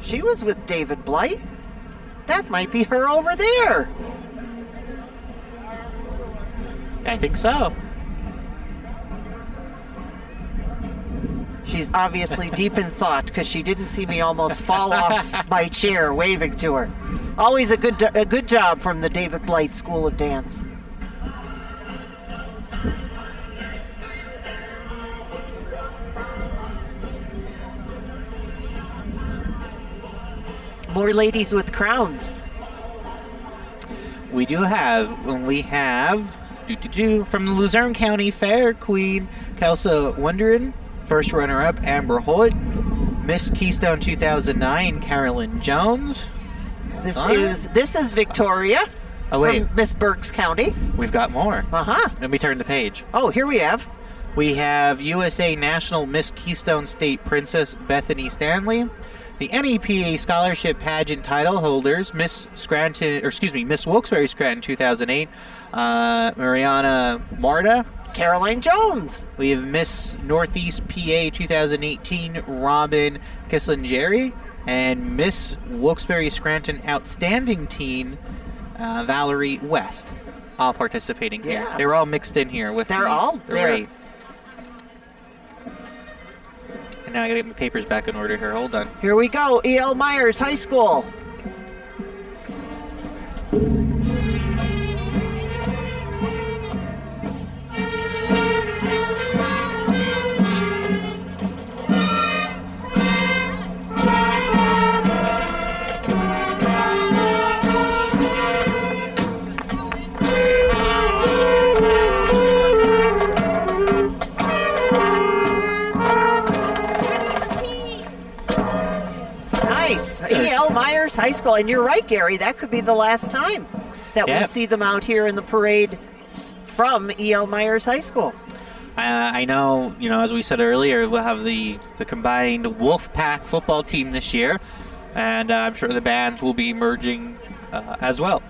S3: She was with David Blight. That might be her over there.
S2: I think so.
S3: She's obviously deep in thought because she didn't see me almost fall off my chair waving to her. Always a good job from the David Blight School of Dance. More ladies with crowns.
S2: We have from the Luzerne County Fair, Queen Kelsa Wonderin, first runner-up Amber Hoyt, Miss Keystone 2009 Carolyn Jones.
S3: This is Victoria.
S2: Oh wait,
S3: from Miss Berks County.
S2: We've got more.
S3: Uh-huh.
S2: Let me turn the page.
S3: Oh, here we have.
S2: We have USA National Miss Keystone State Princess Bethany Stanley. The NEPA Scholarship Pageant title holders, Miss Wilkes-Barre Scranton 2008, Mariana Marta.
S3: Caroline Jones.
S2: We have Miss Northeast PA 2018, Robin Kislingeri, and Miss Wilkes-Barre Scranton Outstanding Teen, Valerie West, all participating here.
S3: Yeah.
S2: They were all mixed in here with
S3: They're all
S2: the
S3: there.
S2: rate. And now I gotta get my papers back in order here. Hold on.
S3: Here we go. E.L. Myers High School. E.L. Myers High School. And you're right, Gary, that could be the last time that we see them out here in the parade from E.L. Myers High School.
S2: I know, as we said earlier, we'll have the combined Wolfpack football team this year, and I'm sure the bands will be merging as well.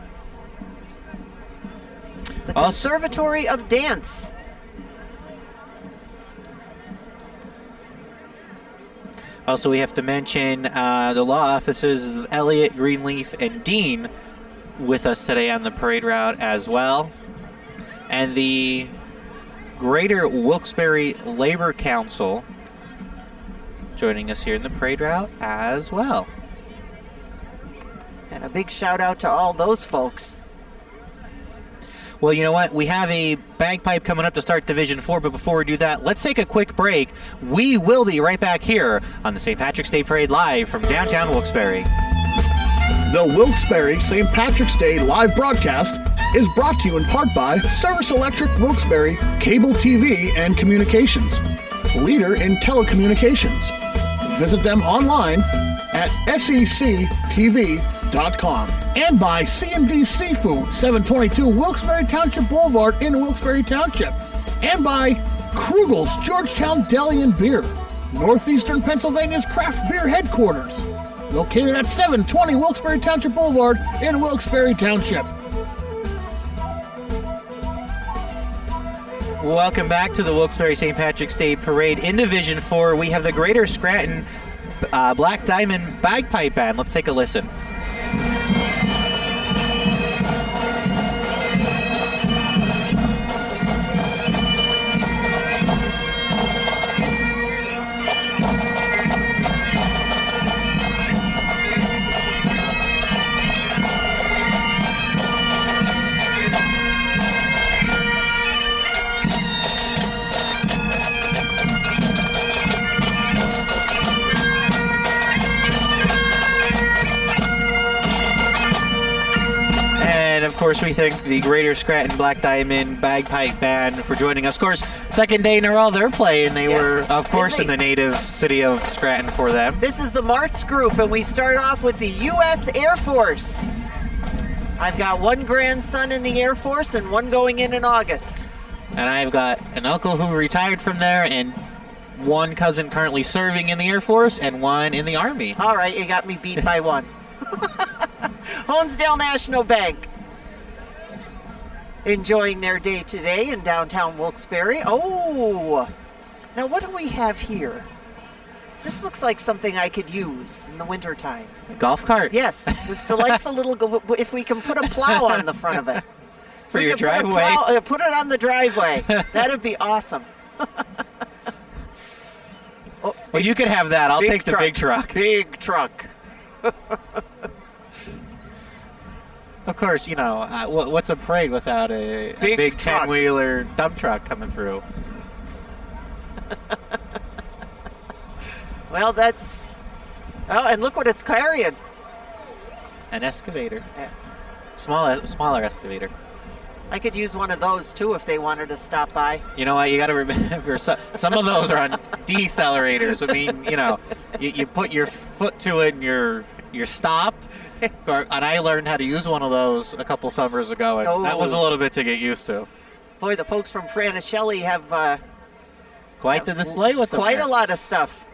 S3: The Conservatory of Dance.
S2: Also, we have to mention the law officers of Elliott, Greenleaf, and Dean with us today on the parade route as well. And the Greater Wilkes-Barre Labor Council joining us here in the parade route as well.
S3: And a big shout out to all those folks.
S2: Well, you know what? We have a bagpipe coming up to start Division 4, but before we do that, let's take a quick break. We will be right back here on the St. Patrick's Day Parade live from downtown Wilkes-Barre.
S1: The Wilkes-Barre St. Patrick's Day live broadcast is brought to you in part by Service Electric Wilkes-Barre Cable TV and Communications, leader in telecommunications. Visit them online at sectv.com. And by CMD Seafood, 722 Wilkes-Barre Township Boulevard in Wilkes-Barre Township. And by Krugel's Georgetown Deli and Beer, Northeastern Pennsylvania's craft beer headquarters, located at 720 Wilkes-Barre Township Boulevard in Wilkes-Barre Township.
S2: Welcome back to the Wilkes-Barre St. Patrick's Day Parade. In Division 4, we have the Greater Scranton Black Diamond Bagpipe Band. Let's take a listen. course, we thank the Greater Scranton Black Diamond Bagpipe Band for joining us. Of course, second day in a row they're playing. They were, of course, in the native city of Scranton for them.
S3: This is the Martz Group, and we start off with the U.S. Air Force. I've got one grandson in the Air Force and one going in August.
S2: And I've got an uncle who retired from there and one cousin currently serving in the Air Force and one in the Army.
S3: All right, you got me beat by one. Honesdale National Bank enjoying their day today in downtown Wilkes-Barre. Oh, now what do we have here? This looks like something I could use in the wintertime.
S2: A golf cart?
S3: Yes, this delightful little, if we can put a plow on the front of it.
S2: For your driveway?
S3: Put it on the driveway. That'd be awesome.
S2: Oh, well, you could have that. I'll take the big truck.
S3: Big truck.
S2: Of course, you know, what's a parade without a big 10-wheeler dump truck coming through?
S3: Well, that's... Oh, and look what it's carrying.
S2: An excavator.
S3: Yeah.
S2: Smaller excavator.
S3: I could use one of those, too, if they wanted to stop by.
S2: You know what? You got to remember, some of those are on decelerators. I mean, you know, you put your foot to it and you're stopped. And I learned how to use one of those a couple summers ago, and that was a little bit to get used to.
S3: Boy, the folks from Franicelli have...
S2: quite the display with them.
S3: Quite a lot of stuff.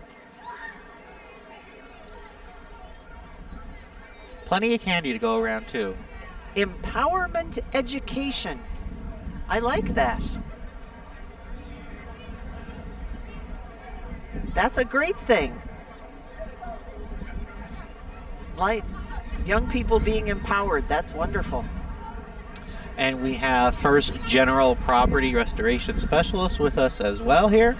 S2: Plenty of candy to go around, too.
S3: Empowerment education. I like that. That's a great thing. Like young people being empowered. That's wonderful.
S2: And we have First General Property Restoration Specialist with us as well here.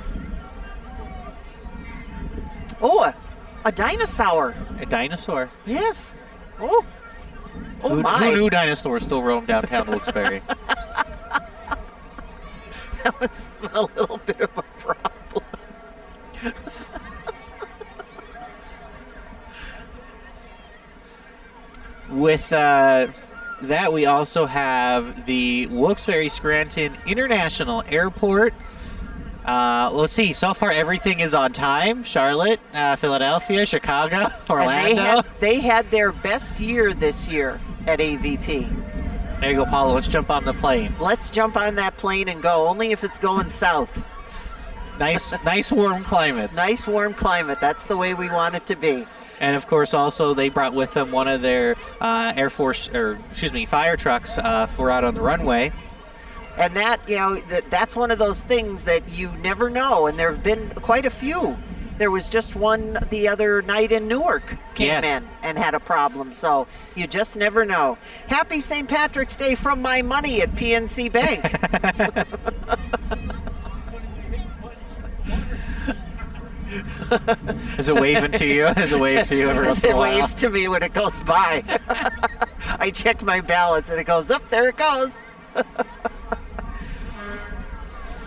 S3: Oh, a dinosaur.
S2: A dinosaur.
S3: Yes. Oh. Oh, my.
S2: Who knew dinosaurs still roam downtown Wilkes-Barre?
S3: That was a little bit of a problem.
S2: With that, we also have the Wilkes-Barre Scranton International Airport. Let's see. So far, everything is on time. Charlotte, Philadelphia, Chicago, Orlando.
S3: They had their best year this year at AVP.
S2: There you go, Paulo. Let's jump on the plane.
S3: Let's jump on that plane and go, only if it's going south.
S2: Nice warm climate.
S3: Nice warm climate. That's the way we want it to be.
S2: And of course, also they brought with them one of their fire trucks for out on the runway.
S3: And that, you know, that's one of those things that you never know. And there have been quite a few. There was just one the other night in Newark came in and had a problem. So you just never know. Happy St. Patrick's Day from my money at PNC Bank.
S2: Is it waving to you? Is it wave to you every once in a while?
S3: It waves to me when it goes by. I check my balance and it goes up. There it goes.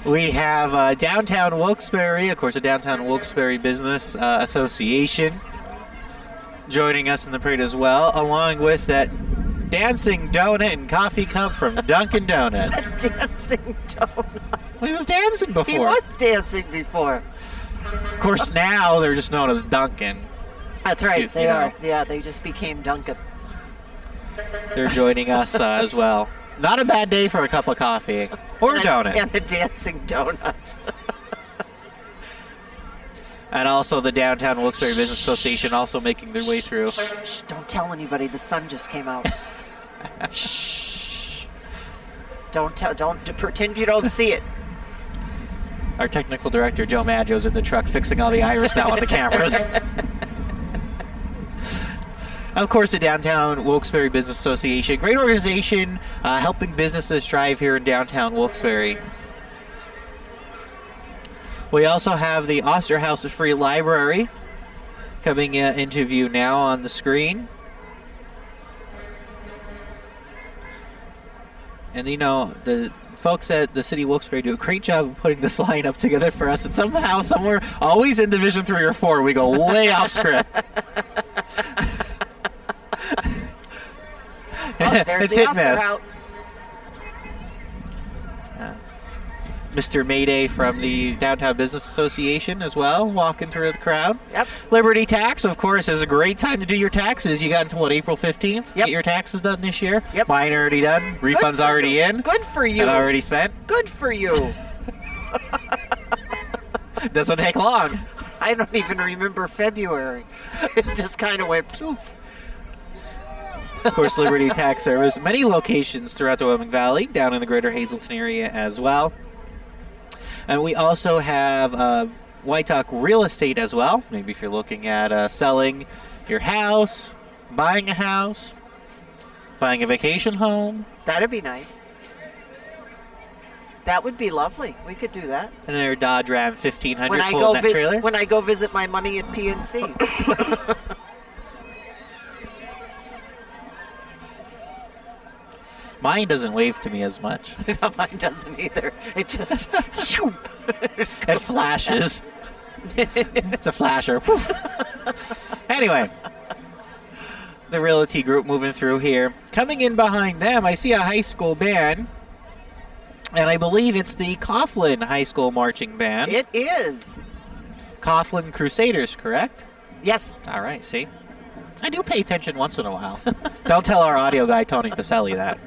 S2: We have downtown Wilkes-Barre, of course, the Downtown Wilkes-Barre Business Association joining us in the parade as well, along with that dancing donut and coffee cup from Dunkin' Donuts.
S3: A dancing donut.
S2: Well, he was dancing before.
S3: He was dancing before.
S2: Of course, now they're just known as Dunkin'.
S3: That's right, they are. Yeah, they just became Dunkin'.
S2: They're joining us as well. Not a bad day for a cup of coffee or a donut.
S3: And a dancing donut.
S2: And also the Downtown Wilkes-Barre Business Association also making their way through.
S3: Shh, don't tell anybody the sun just came out. Shh. Don't pretend you don't see it.
S2: Our technical director, Joe Maggio's in the truck fixing all the iris now on the cameras. Of course, the Downtown Wilkes-Barre Business Association, great organization helping businesses thrive here in downtown Wilkes-Barre. We also have the Osterhaus Free Library coming into view now on the screen. And you know, the folks at the City of Wilkes-Barre do a great job of putting this lineup together for us. And somehow, somewhere, always in Division 3 or 4, we go way off script.
S3: Oh, there's
S2: it's
S3: the
S2: hit miss. Mr. Mayday from the Downtown Business Association as well, walking through the crowd.
S3: Yep.
S2: Liberty Tax, of course, is a great time to do your taxes. You got until, April 15th?
S3: Yep.
S2: Get your taxes done this year?
S3: Yep.
S2: Mine already done. Refunds already in.
S3: Good for you.
S2: And already spent.
S3: Good for you.
S2: Doesn't take long.
S3: I don't even remember February. It just kind of went poof.
S2: Of course, Liberty Tax Service, many locations throughout the Wyoming Valley, down in the greater Hazleton area as well. And we also have White Talk Real Estate as well. Maybe if you're looking at selling your house, buying a house, buying a vacation home.
S3: That'd be nice. That would be lovely. We could do that.
S2: And their Dodge Ram 1500
S3: When I
S2: pulling that trailer.
S3: when I go visit my money at PNC.
S2: Mine doesn't wave to me as much.
S3: No, mine doesn't either. It just shoop.
S2: It flashes. It's a flasher. Anyway, the Realty Group moving through here. Coming in behind them, I see a high school band. And I believe it's the Coughlin High School Marching Band.
S3: It is.
S2: Coughlin Crusaders, correct?
S3: Yes.
S2: All right, see? I do pay attention once in a while. Don't tell our audio guy, Tony Pacelli, that.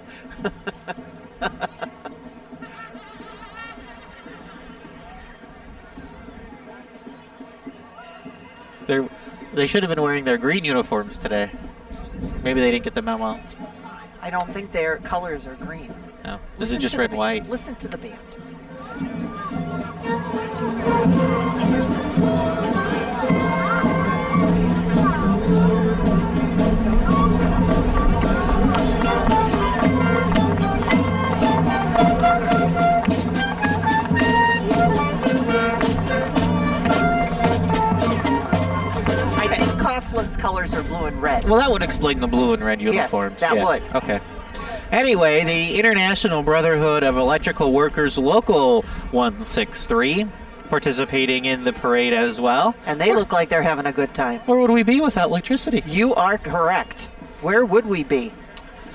S2: They should have been wearing their green uniforms today. Maybe they didn't get the memo.
S3: I don't think their colors are green.
S2: No, this is just red and white.
S3: Listen to the band. I think Coughlin's colors are blue and red.
S2: Well, that would explain the blue and red uniforms.
S3: Yes, that would.
S2: Okay. Anyway, the International Brotherhood of Electrical Workers Local 163 participating in the parade as well.
S3: And they look like they're having a good time.
S2: Where would we be without electricity?
S3: You are correct. Where would we be?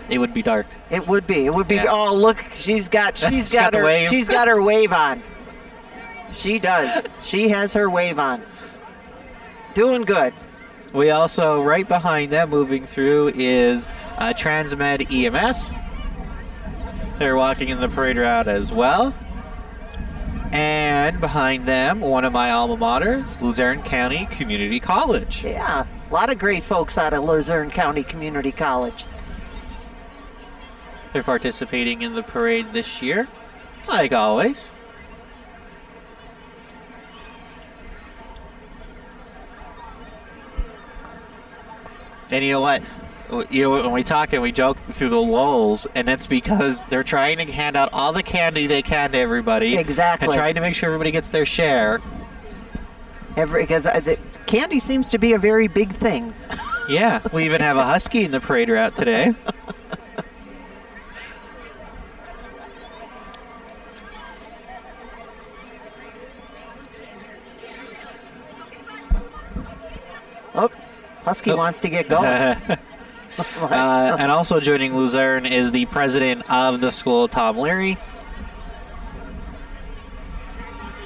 S2: It would be dark.
S3: It would be. It would be.
S2: Yeah.
S3: Oh, look, she's got
S2: the
S3: her
S2: wave.
S3: she's got her wave on. She does. She has her wave on. Doing good.
S2: We also, right behind them, moving through, is Transmed EMS. They're walking in the parade route as well. And behind them, one of my alma maters, Luzerne County Community College.
S3: Yeah, a lot of great folks out of Luzerne County Community College.
S2: They're participating in the parade this year, like always. And you know what? When we talk and we joke through the lulls, and it's because they're trying to hand out all the candy they can to everybody.
S3: Exactly.
S2: And trying to make sure everybody gets their share.
S3: Because the candy seems to be a very big thing.
S2: Yeah, we even have a husky in the parade route today.
S3: Oh, husky wants to get going.
S2: And also joining Luzerne is the president of the school, Tom Leary,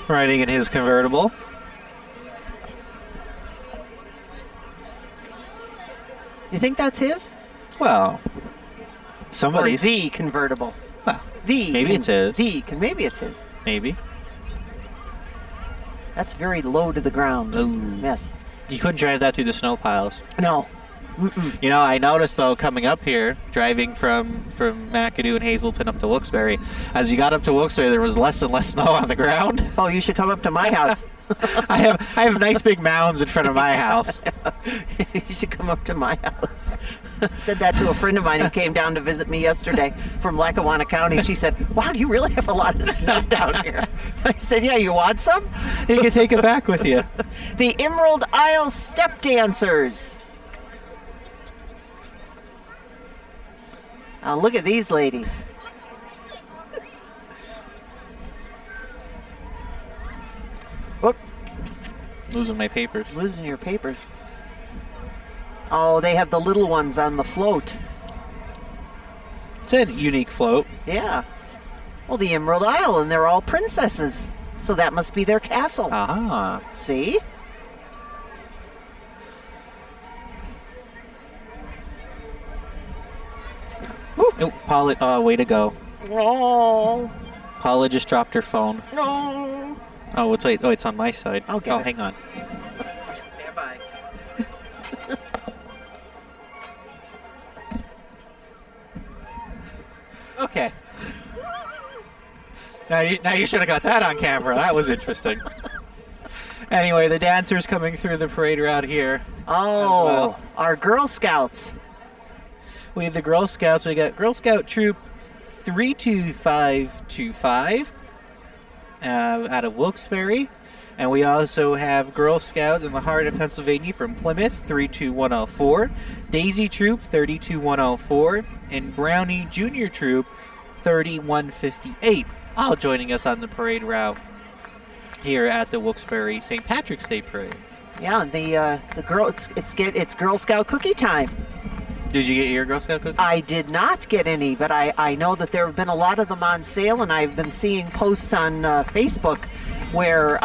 S2: riding in his convertible.
S3: You think that's his?
S2: Well,
S3: Or
S2: somebody's.
S3: the convertible?
S2: Well,
S3: The
S2: maybe it's his.
S3: Maybe it's his.
S2: Maybe.
S3: That's very low to the ground.
S2: Ooh.
S3: Yes.
S2: You couldn't drive that through the snow piles.
S3: No.
S2: You know, I noticed, though, coming up here, driving from McAdoo and Hazleton up to Wilkes-Barre, as you got up to Wilkes-Barre, there was less and less snow on the ground.
S3: Oh, you should come up to my house.
S2: I have nice big mounds in front of my house.
S3: You should come up to my house. Said that to a friend of mine who came down to visit me yesterday from Lackawanna County. She said, "Wow, you really have a lot of snow down here." I said, "Yeah, you want some?"
S2: You can take it back with you.
S3: The Emerald Isle Step Dancers. Oh, look at these ladies. Whoop,
S2: Losing my papers.
S3: losing your papers. Oh, they have the little ones on the float.
S2: It's a unique float.
S3: Yeah. Well, the Emerald Isle, and they're all princesses. So that must be their castle.
S2: Ah.
S3: See?
S2: Oh, Paula, way to go.
S3: Oh.
S2: Paula just dropped her phone.
S3: No.
S2: Oh, wait. Oh, it's on my side.
S3: I'll get it.
S2: Hang on.
S3: Stand by.
S2: Okay. Now you should have got that on camera. That was interesting. Anyway, the dancers coming through the parade route here.
S3: Oh,
S2: well.
S3: Our Girl Scouts.
S2: We have the Girl Scouts. We got Girl Scout Troop 32525 out of Wilkes-Barre. And we also have Girl Scout in the heart of Pennsylvania from Plymouth, 32104. Daisy Troop 32104. And Brownie Junior Troop 3158. All joining us on the parade route here at the Wilkes-Barre St. Patrick's Day Parade.
S3: Yeah, the girl. It's Girl Scout cookie time.
S2: Did you get your Girl Scout cookie?
S3: I did not get any, but I know that there have been a lot of them on sale, and I've been seeing posts on Facebook where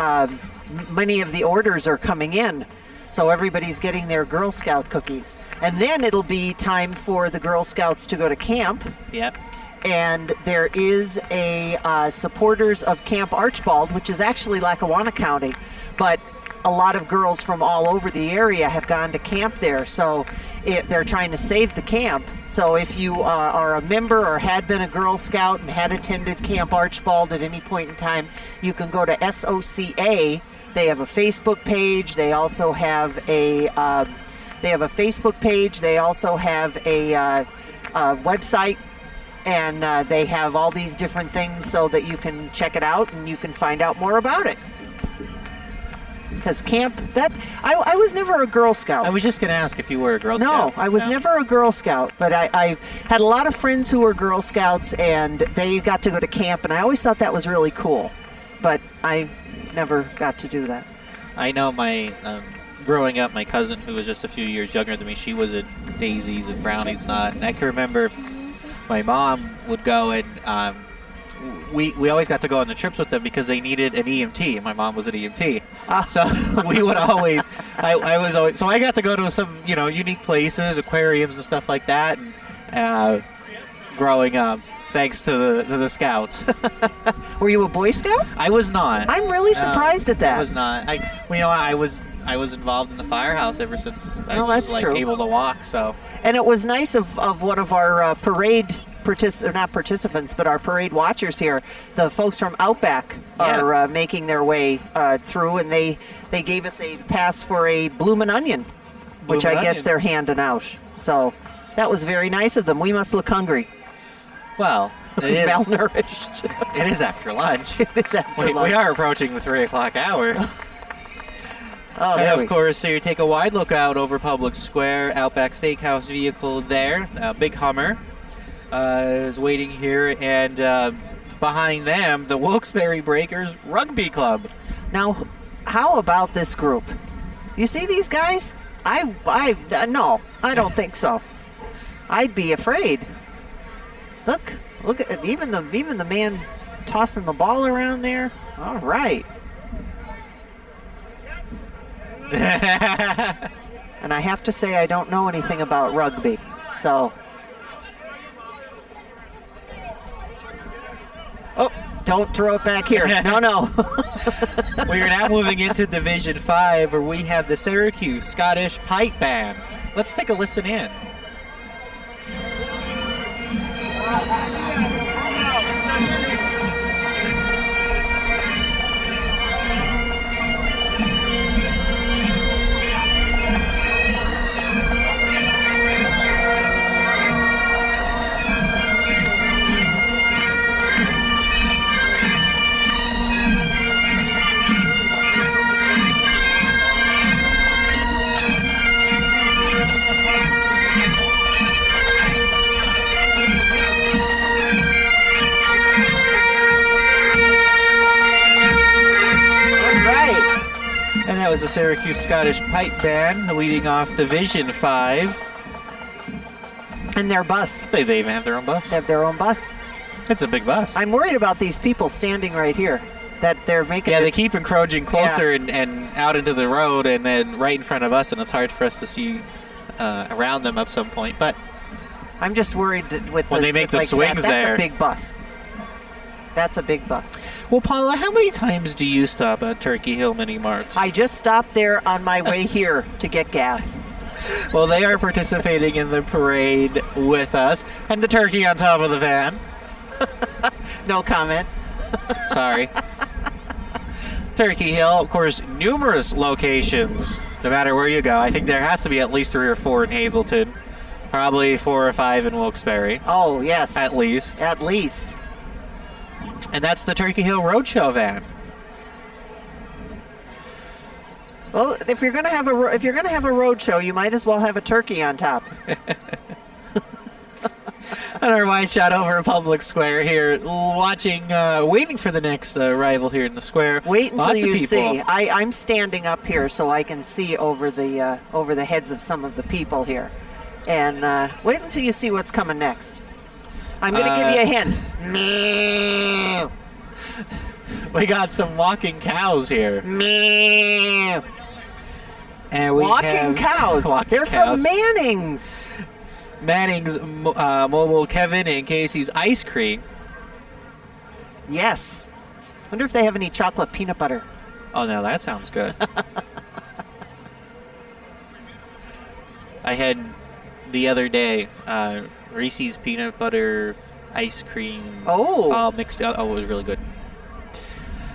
S3: many of the orders are coming in. So everybody's getting their Girl Scout cookies. And then it'll be time for the Girl Scouts to go to camp.
S2: Yep.
S3: And there is a supporters of Camp Archbald, which is actually Lackawanna County, but a lot of girls from all over the area have gone to camp there, so they're trying to save the camp. So if you are a member or had been a Girl Scout and had attended Camp Archbald at any point in time, you can go to SOCA. They have a Facebook page. They also have a Facebook page. They also have a website. And they have all these different things so that you can check it out and you can find out more about it. Because camp, I was never a Girl Scout.
S2: I was just going to ask if you were a Girl
S3: No,
S2: Scout.
S3: I was never a Girl Scout, but I had a lot of friends who were Girl Scouts, and they got to go to camp, and I always thought that was really cool. But I never got to do that.
S2: I know my, growing up, my cousin, who was just a few years younger than me, she was at Daisies and Brownies and all, and I can remember my mom would go, and we always got to go on the trips with them because they needed an EMT. My mom was an EMT, so we would always. I was always, so I got to go to some unique places, aquariums and stuff like that. And growing up, thanks to the Scouts.
S3: Were you a Boy Scout?
S2: I was not.
S3: I'm really surprised at that.
S2: I was not. I was involved in the firehouse ever since I was
S3: that's true.
S2: able to walk. So.
S3: And it was nice of one of our parade not participants, but our parade watchers here. The folks from Outback are making their way through, and they gave us a pass for a bloomin' onion, which I guess they're handing out. So that was very nice of them. We must look hungry.
S2: Well, it is
S3: malnourished.
S2: It is after lunch.
S3: It is after lunch.
S2: We are approaching the 3 o'clock hour. And of course, so you take a wide look out over Public Square. Outback Steakhouse vehicle there, big Hummer, is waiting here, and behind them, the Wilkes-Barre Breakers Rugby Club.
S3: Now, how about this group? You see these guys? No, I don't think so. I'd be afraid. Look at even the man tossing the ball around there. All right. And I have to say I don't know anything about rugby, so. Oh, don't throw it back here. No.
S2: We are now moving into Division 5, where we have the Syracuse Scottish Pipe Band. Let's take a listen in. And that was the Syracuse Scottish Pipe Band leading off Division 5.
S3: And their bus.
S2: They even have their own bus.
S3: They have their own bus.
S2: It's a big bus.
S3: I'm worried about these people standing right here. That they're making.
S2: Yeah, they keep encroaching closer and out into the road, and then right in front of us, and it's hard for us to see around them at some point. But
S3: I'm just worried with
S2: when they make the swings
S3: that's
S2: there.
S3: That's a big bus. That's a big bus.
S2: Well, Paula, how many times do you stop at Turkey Hill Mini Marts?
S3: I just stopped there on my way here to get gas.
S2: Well, they are participating in the parade with us, and the turkey on top of the van.
S3: No comment.
S2: Sorry. Turkey Hill, of course, numerous locations, no matter where you go. I think there has to be at least 3 or 4 in Hazleton. Probably 4 or 5 in Wilkes-Barre.
S3: Oh, yes.
S2: At least.
S3: At least.
S2: And that's the Turkey Hill Roadshow van.
S3: Well, if you're gonna have a roadshow, you might as well have a turkey on top.
S2: On our wide shot over Public Square here, watching, waiting for the next arrival here in the square.
S3: Wait until
S2: Lots
S3: you
S2: of people.
S3: see. I'm standing up here so I can see over the heads of some of the people here, and wait until you see what's coming next. I'm gonna give you a hint. Meow.
S2: We got some walking cows here.
S3: Meow.
S2: And we
S3: Walking
S2: have
S3: cows.
S2: walking
S3: They're
S2: cows.
S3: from Manning's.
S2: Manning's Mobile Kevin and Casey's Ice Cream.
S3: Yes. Wonder if they have any chocolate peanut butter.
S2: Oh, now that sounds good. I had the other day Reese's peanut butter ice cream.
S3: Oh.
S2: All mixed out. Oh, it was really good.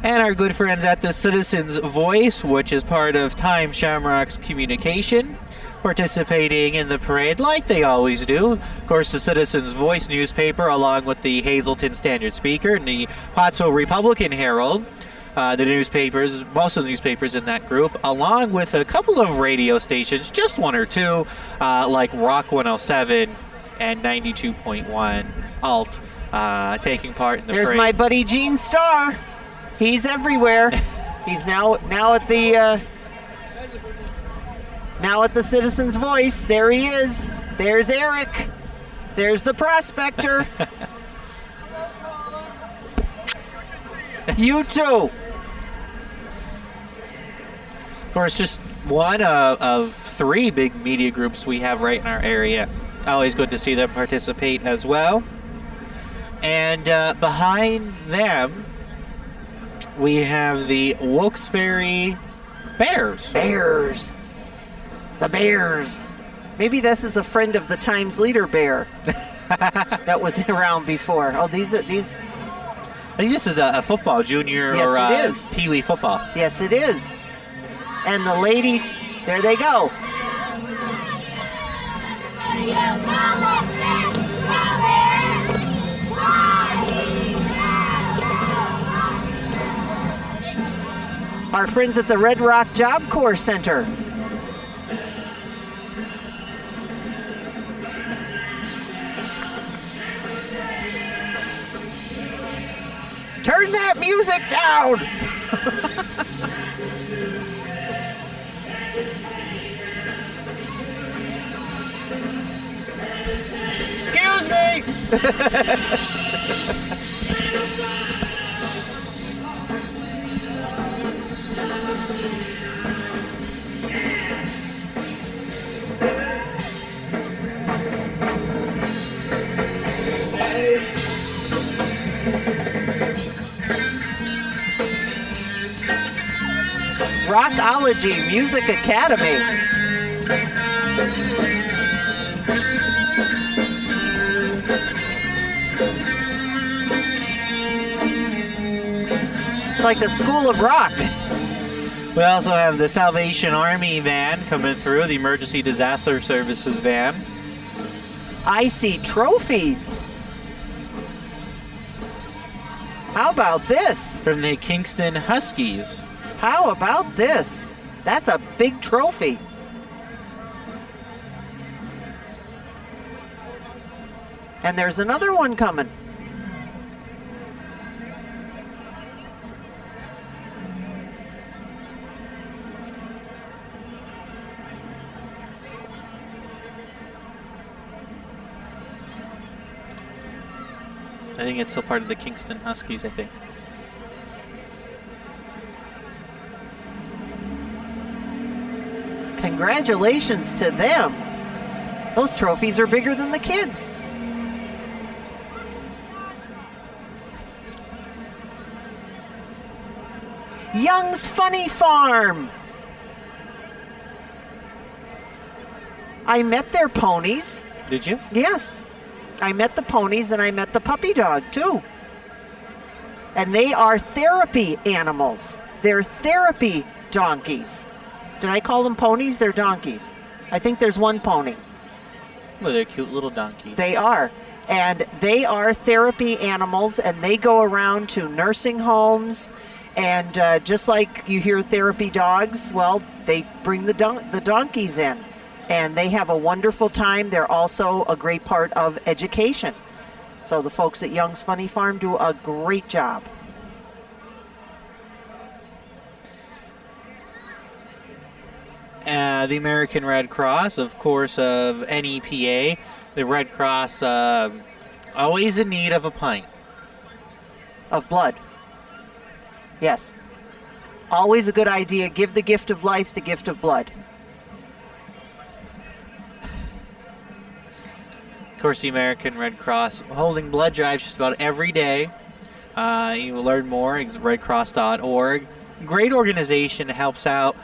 S2: And our good friends at the Citizens Voice, which is part of Time Shamrock's communication, participating in the parade like they always do. Of course, the Citizens Voice newspaper, along with the Hazleton Standard Speaker and the Pottsville Republican Herald, the newspapers, most of the newspapers in that group, along with a couple of radio stations, just 1 or 2, like Rock 107 and 92.1 Alt, taking part in the
S3: There's
S2: parade.
S3: my buddy Gene Starr. He's everywhere. He's now at the Citizens Voice. There he is. There's Eric. There's the prospector. You too.
S2: Of course, just one of 3 big media groups we have right in our area. Always good to see them participate as well. And behind them, we have the Wilkes-Barre Bears.
S3: Bears. The Bears. Maybe this is a friend of the Times Leader Bear that was around before. Oh, these.
S2: I think this is a football, junior
S3: Yes,
S2: or
S3: it is.
S2: Pee-wee football.
S3: Yes, it is. And the lady, there they go. Our friends at the Red Rock Job Corps Center. Turn that music down!
S1: Excuse me!
S3: Rockology Music Academy. It's like the School of Rock.
S2: We also have the Salvation Army van coming through, the Emergency Disaster Services van.
S3: I see trophies. How about this?
S2: From the Kingston Huskies.
S3: How about this? That's a big trophy. And there's another one coming.
S2: I think it's still part of the Kingston Huskies, I think.
S3: Congratulations to them. Those trophies are bigger than the kids. Young's Funny Farm. I met their ponies.
S2: Did you?
S3: Yes. I met the ponies and I met the puppy dog too. And they are therapy animals. They're therapy donkeys. Did I call them ponies? They're donkeys. I think there's one pony.
S2: Well, they're cute little donkeys.
S3: They are. And they are therapy animals, and they go around to nursing homes. And just like you hear therapy dogs, well, they bring the donkeys in. And they have a wonderful time. They're also a great part of education. So the folks at Young's Funny Farm do a great job.
S2: The American Red Cross, of course, of NEPA. The Red Cross, always in need of a pint.
S3: Of blood. Yes. Always a good idea. Give the gift of life, the gift of blood.
S2: Of course, the American Red Cross holding blood drives just about every day. You will learn more at redcross.org. Great organization, helps out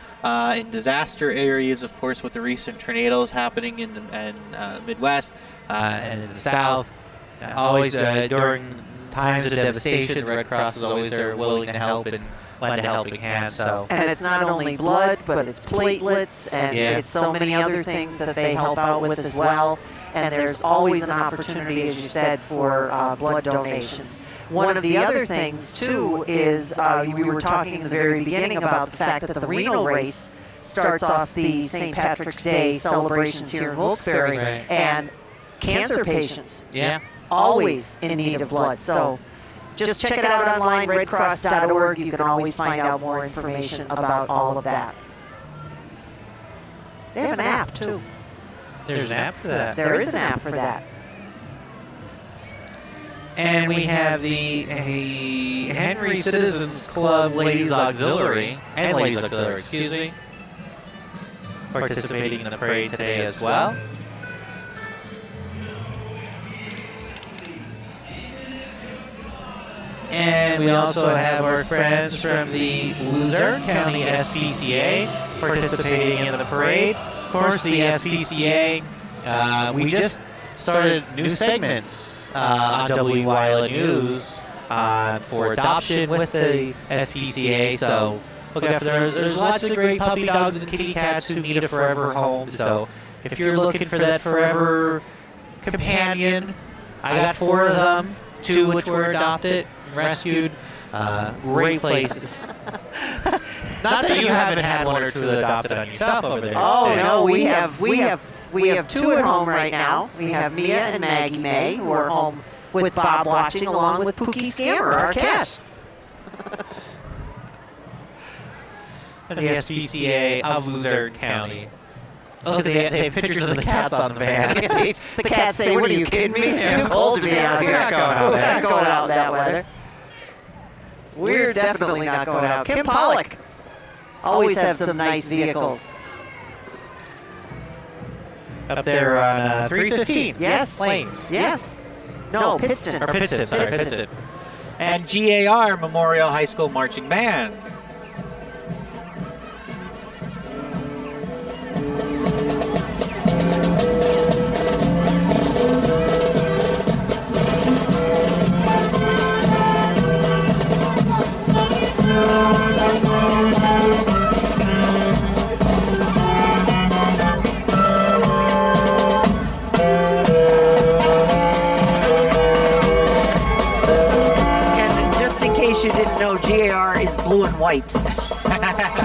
S2: in disaster areas, of course, with the recent tornadoes happening in the Midwest and in the South. Always during times of devastation, the Red Cross is always there willing to help and lend a helping hand. So.
S3: And it's not only blood, but it's platelets, and it's so many other things that they help out with as well. And there's always an opportunity, as you said, for blood donations. One of the other things, too, is we were talking in the very beginning about the fact that the renal race starts off the St. Patrick's Day celebrations here in Wilkes-Barre, and cancer patients always in need of blood. So just check it out online, redcross.org. You can always find out more information about all of that. They have an app, too.
S2: There's an app for that.
S3: There is an app for that.
S2: And we have the Henry Citizens Club Ladies Auxiliary, excuse me, participating in the parade today as well. And we also have our friends from the Luzerne County SPCA participating in the parade. Of course, the SPCA, we just started new segments on WYL News for adoption with the SPCA. So look after those. There's lots of great puppy dogs and kitty cats who need a forever home. So if you're looking for that forever companion, I got 4 of them, 2 which were adopted, rescued. Great place. Not that you haven't had 1 or 2 adopted on yourself over there.
S3: Oh no, we have 2 at home right now. We have Mia and Maggie May, who are home with Bob watching, along with Pookie Scammer, our cat.
S2: And the SPCA of Luzerne County. Look, they have pictures of the cats on the van.
S3: The cats say, "What are you kidding me? It's too cold to be out here. We're not going out in that weather. We're definitely not going out." Kim Pollock always have some nice vehicles.
S2: Up there on 315.
S3: Yes.
S2: Lanes.
S3: Yes. No, Pittston.
S2: Or Pittston, sorry, Pittston. And GAR Memorial High School Marching Band.
S3: You didn't know, GAR is blue and white.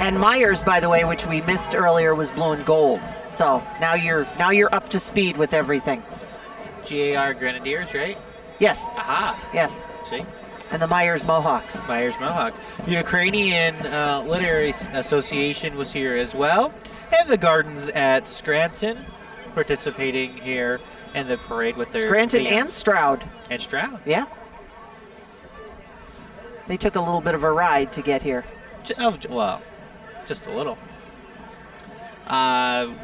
S3: And Myers, by the way, which we missed earlier, was blue and gold. So now you're up to speed with everything.
S2: GAR Grenadiers, right?
S3: Yes.
S2: Aha.
S3: Yes.
S2: See?
S3: And the Myers Mohawks.
S2: Myers Mohawks. The Ukrainian Literary Association was here as well. And the Gardens at Scranton participating here in the parade with their
S3: Scranton and Stroud.
S2: And Stroud.
S3: Yeah. They took a little bit of a ride to get here.
S2: Well, just a little. And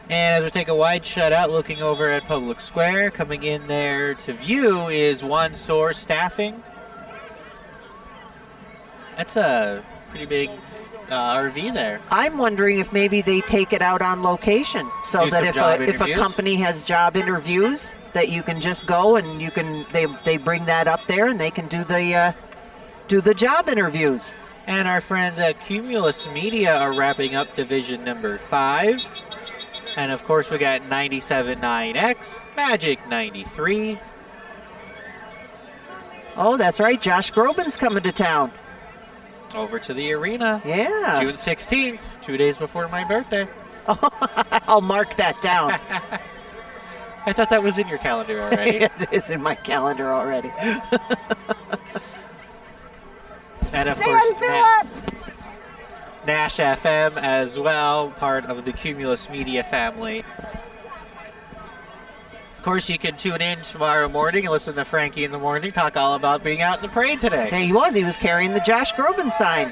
S2: as we take a wide shot out looking over at Public Square, coming in there to view is One Source Staffing. That's a pretty big RV there.
S3: I'm wondering if maybe they take it out on location so that if a company has job interviews, that you can just go and they bring that up there and they can do the job interviews.
S2: And our friends at Cumulus Media are wrapping up division number 5. And of course we got 97.9X, Magic 93.
S3: Oh, that's right. Josh Groban's coming to town.
S2: Over to the arena.
S3: Yeah.
S2: June 16th, 2 days before my birthday.
S3: I'll mark that down.
S2: I thought that was in your calendar already.
S3: It is in my calendar already.
S2: And of course, Nash FM as well, part of the Cumulus Media family. Of course, you can tune in tomorrow morning and listen to Frankie in the morning talk all about being out in the parade today.
S3: Hey, he was carrying the Josh Groban sign.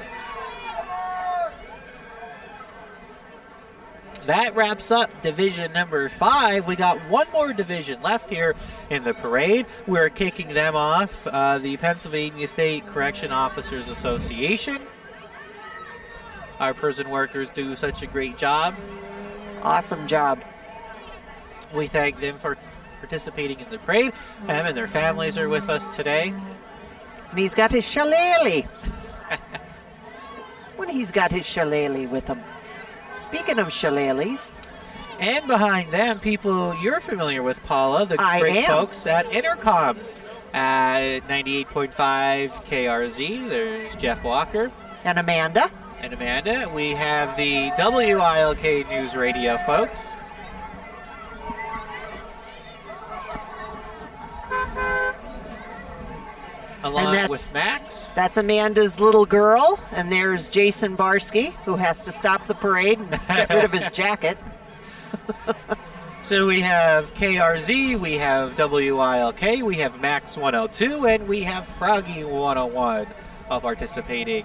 S2: That wraps up division number 5. We got one more division left here in the parade. We're kicking them off, the Pennsylvania State Correction Officers Association. Our prison workers do such a great job.
S3: Awesome job.
S2: We thank them for participating in the parade. Them and their families are with us today.
S3: And he's got his shillelagh. When he's got his shillelagh with him. Speaking of shillelaghs.
S2: And behind them, people you're familiar with, Paula, the great folks at Intercom at 98.5 KRZ. There's Jeff Walker.
S3: And Amanda.
S2: We have the WILK News Radio folks. Along with Max.
S3: That's Amanda's little girl. And there's Jason Barsky, who has to stop the parade and get rid of his jacket.
S2: So we have KRZ, we have WILK, we have Max 102, and we have Froggy 101 all participating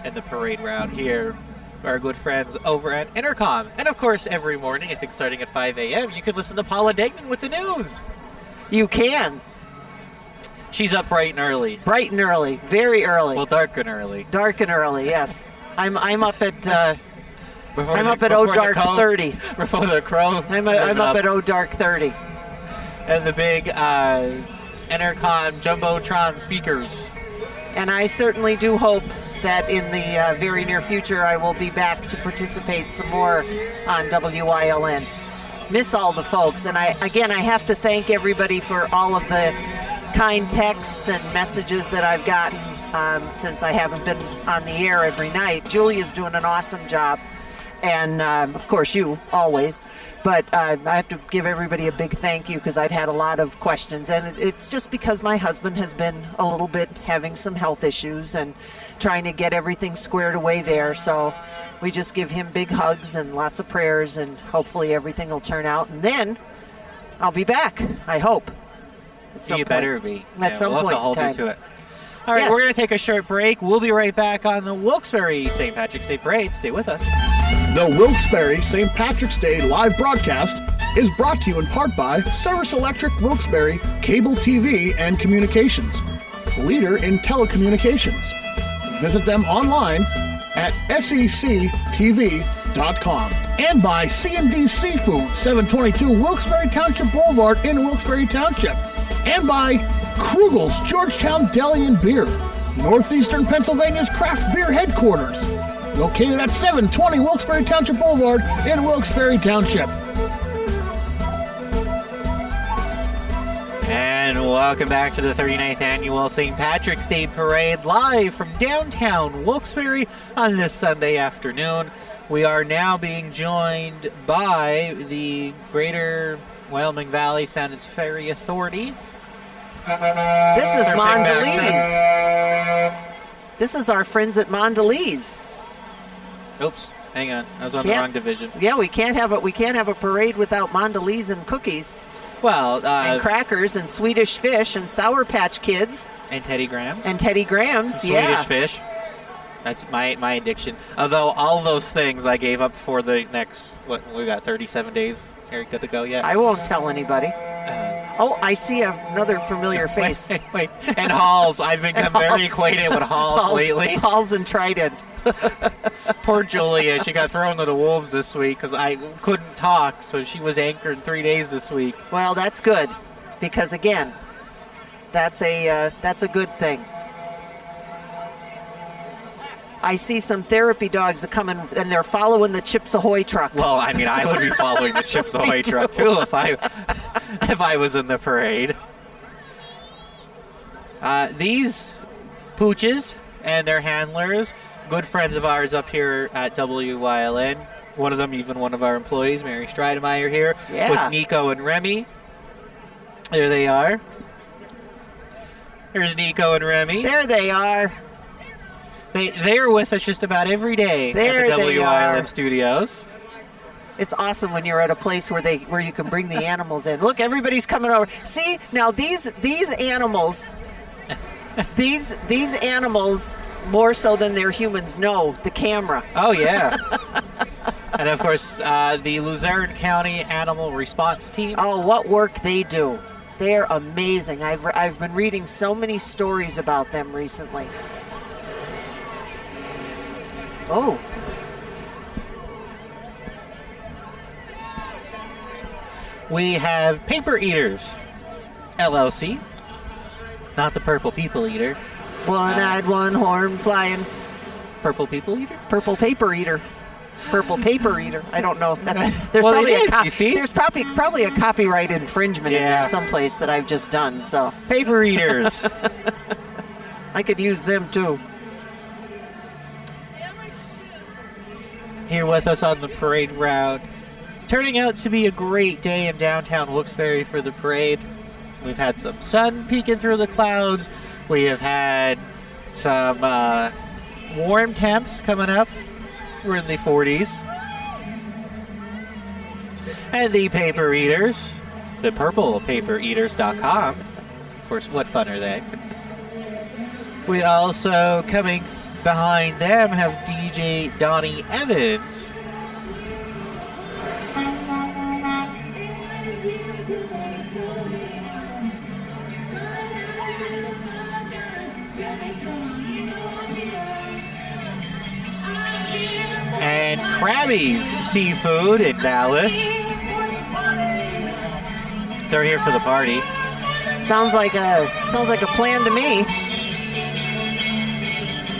S2: in the parade route here. Our good friends over at Intercom. And of course, every morning, I think starting at 5 a.m., you can listen to Paula Degnan with the news.
S3: You can.
S2: She's up bright and early.
S3: Bright and early. Very early.
S2: Well, dark and early.
S3: Dark and early, yes. I'm up at dark 30.
S2: Before the crow.
S3: I'm up at dark 30.
S2: And the big Intercom Jumbotron speakers.
S3: And I certainly do hope that in the very near future I will be back to participate some more on WILN. Miss all the folks. And I have to thank everybody for all of the kind texts and messages that I've gotten since I haven't been on the air every night. Julia's doing an awesome job. And, of course, you, always. But I have to give everybody a big thank you because I've had a lot of questions. And it's just because my husband has been a little bit having some health issues and trying to get everything squared away there. So we just give him big hugs and lots of prayers, and hopefully everything will turn out. And then I'll be back, I hope.
S2: You better be.
S3: At some point
S2: we'll have to hold
S3: in time.
S2: you to it. All right, we're going to take a short break. We'll be right back on the Wilkes-Barre St. Patrick's Day Parade. Stay with us.
S1: The Wilkes-Barre St. Patrick's Day live broadcast is brought to you in part by Service Electric Wilkes-Barre Cable TV and Communications, leader in telecommunications. Visit them online at sectv.com. And by C&D Seafood, 722 Wilkes-Barre Township Boulevard in Wilkes-Barre Township. And by Krugel's Georgetown Deli and Beer, Northeastern Pennsylvania's craft beer headquarters, located at 720 Wilkes-Barre Township Boulevard in Wilkes-Barre Township.
S2: And welcome back to the 39th Annual St. Patrick's Day Parade, live from downtown Wilkes-Barre on this Sunday afternoon. We are now being joined by the Greater Wyoming Valley Sanitary Authority.
S3: This is Mondelez. This is our friends at Mondelez.
S2: Oops, hang on. I was on the wrong division.
S3: Yeah, we can't have a parade without Mondelez and cookies.
S2: Well,
S3: and crackers and Swedish Fish and Sour Patch Kids.
S2: And Teddy Grahams.
S3: And Teddy Grahams,
S2: Swedish Fish. That's my addiction. Although all those things I gave up for the next, we got 37 days. Are you good to go yet?
S3: I won't tell anybody. Oh, I see another familiar face.
S2: Wait. And Halls. I've become very acquainted with Halls lately.
S3: Halls and Trident.
S2: Poor Julia. She got thrown to the wolves this week because I couldn't talk, so she was anchored 3 days this week.
S3: Well, that's good, because again, that's a good thing. I see some therapy dogs are coming, and they're following the Chips Ahoy truck.
S2: Well, I mean, I would be following the Chips Ahoy truck too if I was in the parade. These pooches and their handlers, good friends of ours up here at WYLN. One of them, even one of our employees, Mary Stridemeyer here, with Nico and Remy. There they are. Here's Nico and Remy.
S3: There they are.
S2: They're with us just about every day at the WYLN studios.
S3: It's awesome when you're at a place where you can bring the animals in. Look, everybody's coming over. See, now these animals, these animals more so than their humans know the camera.
S2: Oh yeah. And of course, the Luzerne County Animal Response Team.
S3: Oh, what work they do! They're amazing. I've been reading so many stories about them recently. Oh.
S2: We have Paper Eaters, LLC. Not the Purple People Eater.
S3: One-eyed, one-horn, flying.
S2: Purple People Eater?
S3: Purple Paper Eater. Purple Paper Eater. I don't know if that's...
S2: There's
S3: probably a copyright infringement in there someplace that I've just done, so...
S2: Paper Eaters.
S3: I could use them, too.
S2: Here with us on the parade route. Turning out to be a great day in downtown Wilkes-Barre for the parade. We've had some sun peeking through the clouds. We have had some warm temps coming up. We're in the 40s. And the Paper Eaters, the purplepapereaters.com. Of course, what fun are they? We also, coming behind them, have DJ Donnie Evans. And Krabby's Seafood in Dallas. They're here for the party.
S3: Sounds like a plan to me.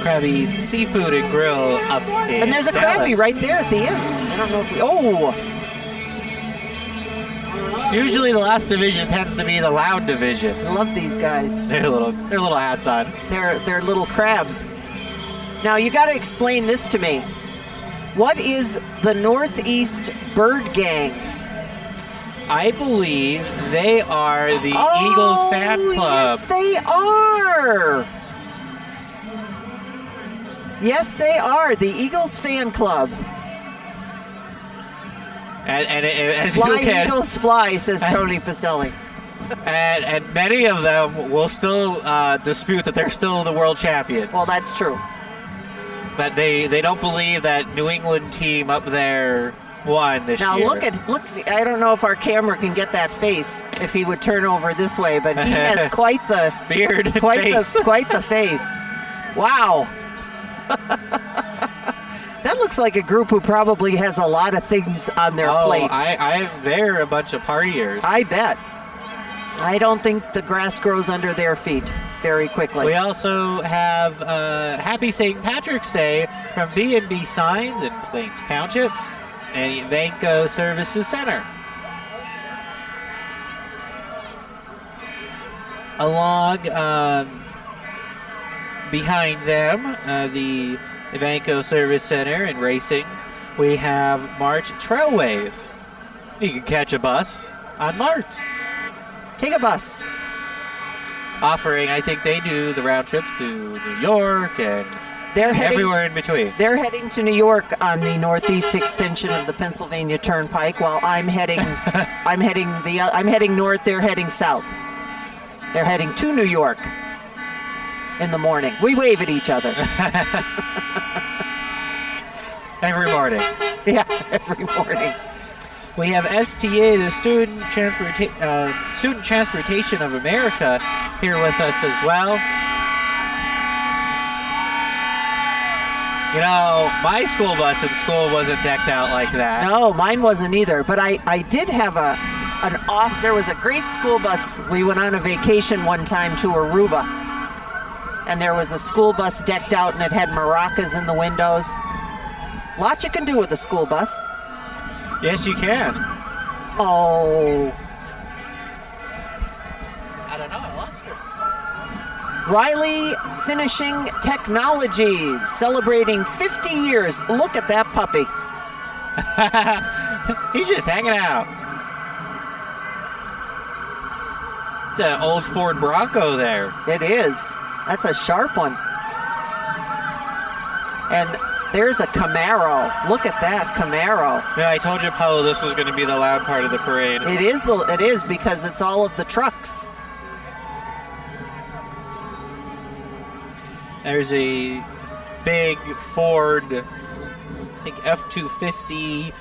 S2: Krabby's Seafood and Grill up in
S3: And there's a
S2: Dallas.
S3: Krabby right there at the end. I don't know if we... Oh!
S2: Usually the last division tends to be the loud division.
S3: I love these guys.
S2: They're little hats on.
S3: They're little crabs. Now you got to explain this to me. What is the Northeast Bird Gang?
S2: I believe they are the Eagles fan club.
S3: Yes, they are. Yes, they are. The Eagles fan club.
S2: And as
S3: Fly,
S2: you can,
S3: Eagles, fly, says Tony Pacelli.
S2: And many of them will still dispute that they're still the world champions.
S3: Well, that's true.
S2: That they don't believe that New England team up there won this year.
S3: Now look. I don't know if our camera can get that face if he would turn over this way, but he has quite the
S2: beard, and
S3: quite
S2: face.
S3: quite the face. Wow. That looks like a group who probably has a lot of things on their plate.
S2: They're a bunch of partiers.
S3: I bet. I don't think the grass grows under their feet very quickly.
S2: We also have Happy St. Patrick's Day from B&B Signs in Plains Township and Evanco Services Center. Along behind them, the Evanco Service Center and Racing, we have March Trailways. You can catch a bus on March.
S3: Take a bus.
S2: Offering, I think they do the round trips to New York and
S3: They're heading
S2: everywhere in between.
S3: They're heading to New York on the northeast extension of the Pennsylvania Turnpike, while I'm heading north. They're heading south. They're heading to New York in the morning. We wave at each other.
S2: Every morning.
S3: Yeah, every morning.
S2: We have STA, the Student Transportation of America, here with us as well. You know, my school bus in school wasn't decked out like that.
S3: No, mine wasn't either. But I did have there was a great school bus. We went on a vacation one time to Aruba, and there was a school bus decked out, and it had maracas in the windows. Lots you can do with a school bus.
S2: Yes, you can.
S3: Oh.
S2: I don't know, I lost her.
S3: Riley Finishing Technologies, celebrating 50 years. Look at that puppy.
S2: He's just hanging out. It's an old Ford Bronco there.
S3: It is. That's a sharp one. And there's a Camaro. Look at that Camaro.
S2: Yeah, I told you, Paulo, this was going to be the loud part of the parade.
S3: It is because it's all of the trucks.
S2: There's a big Ford, I think F-250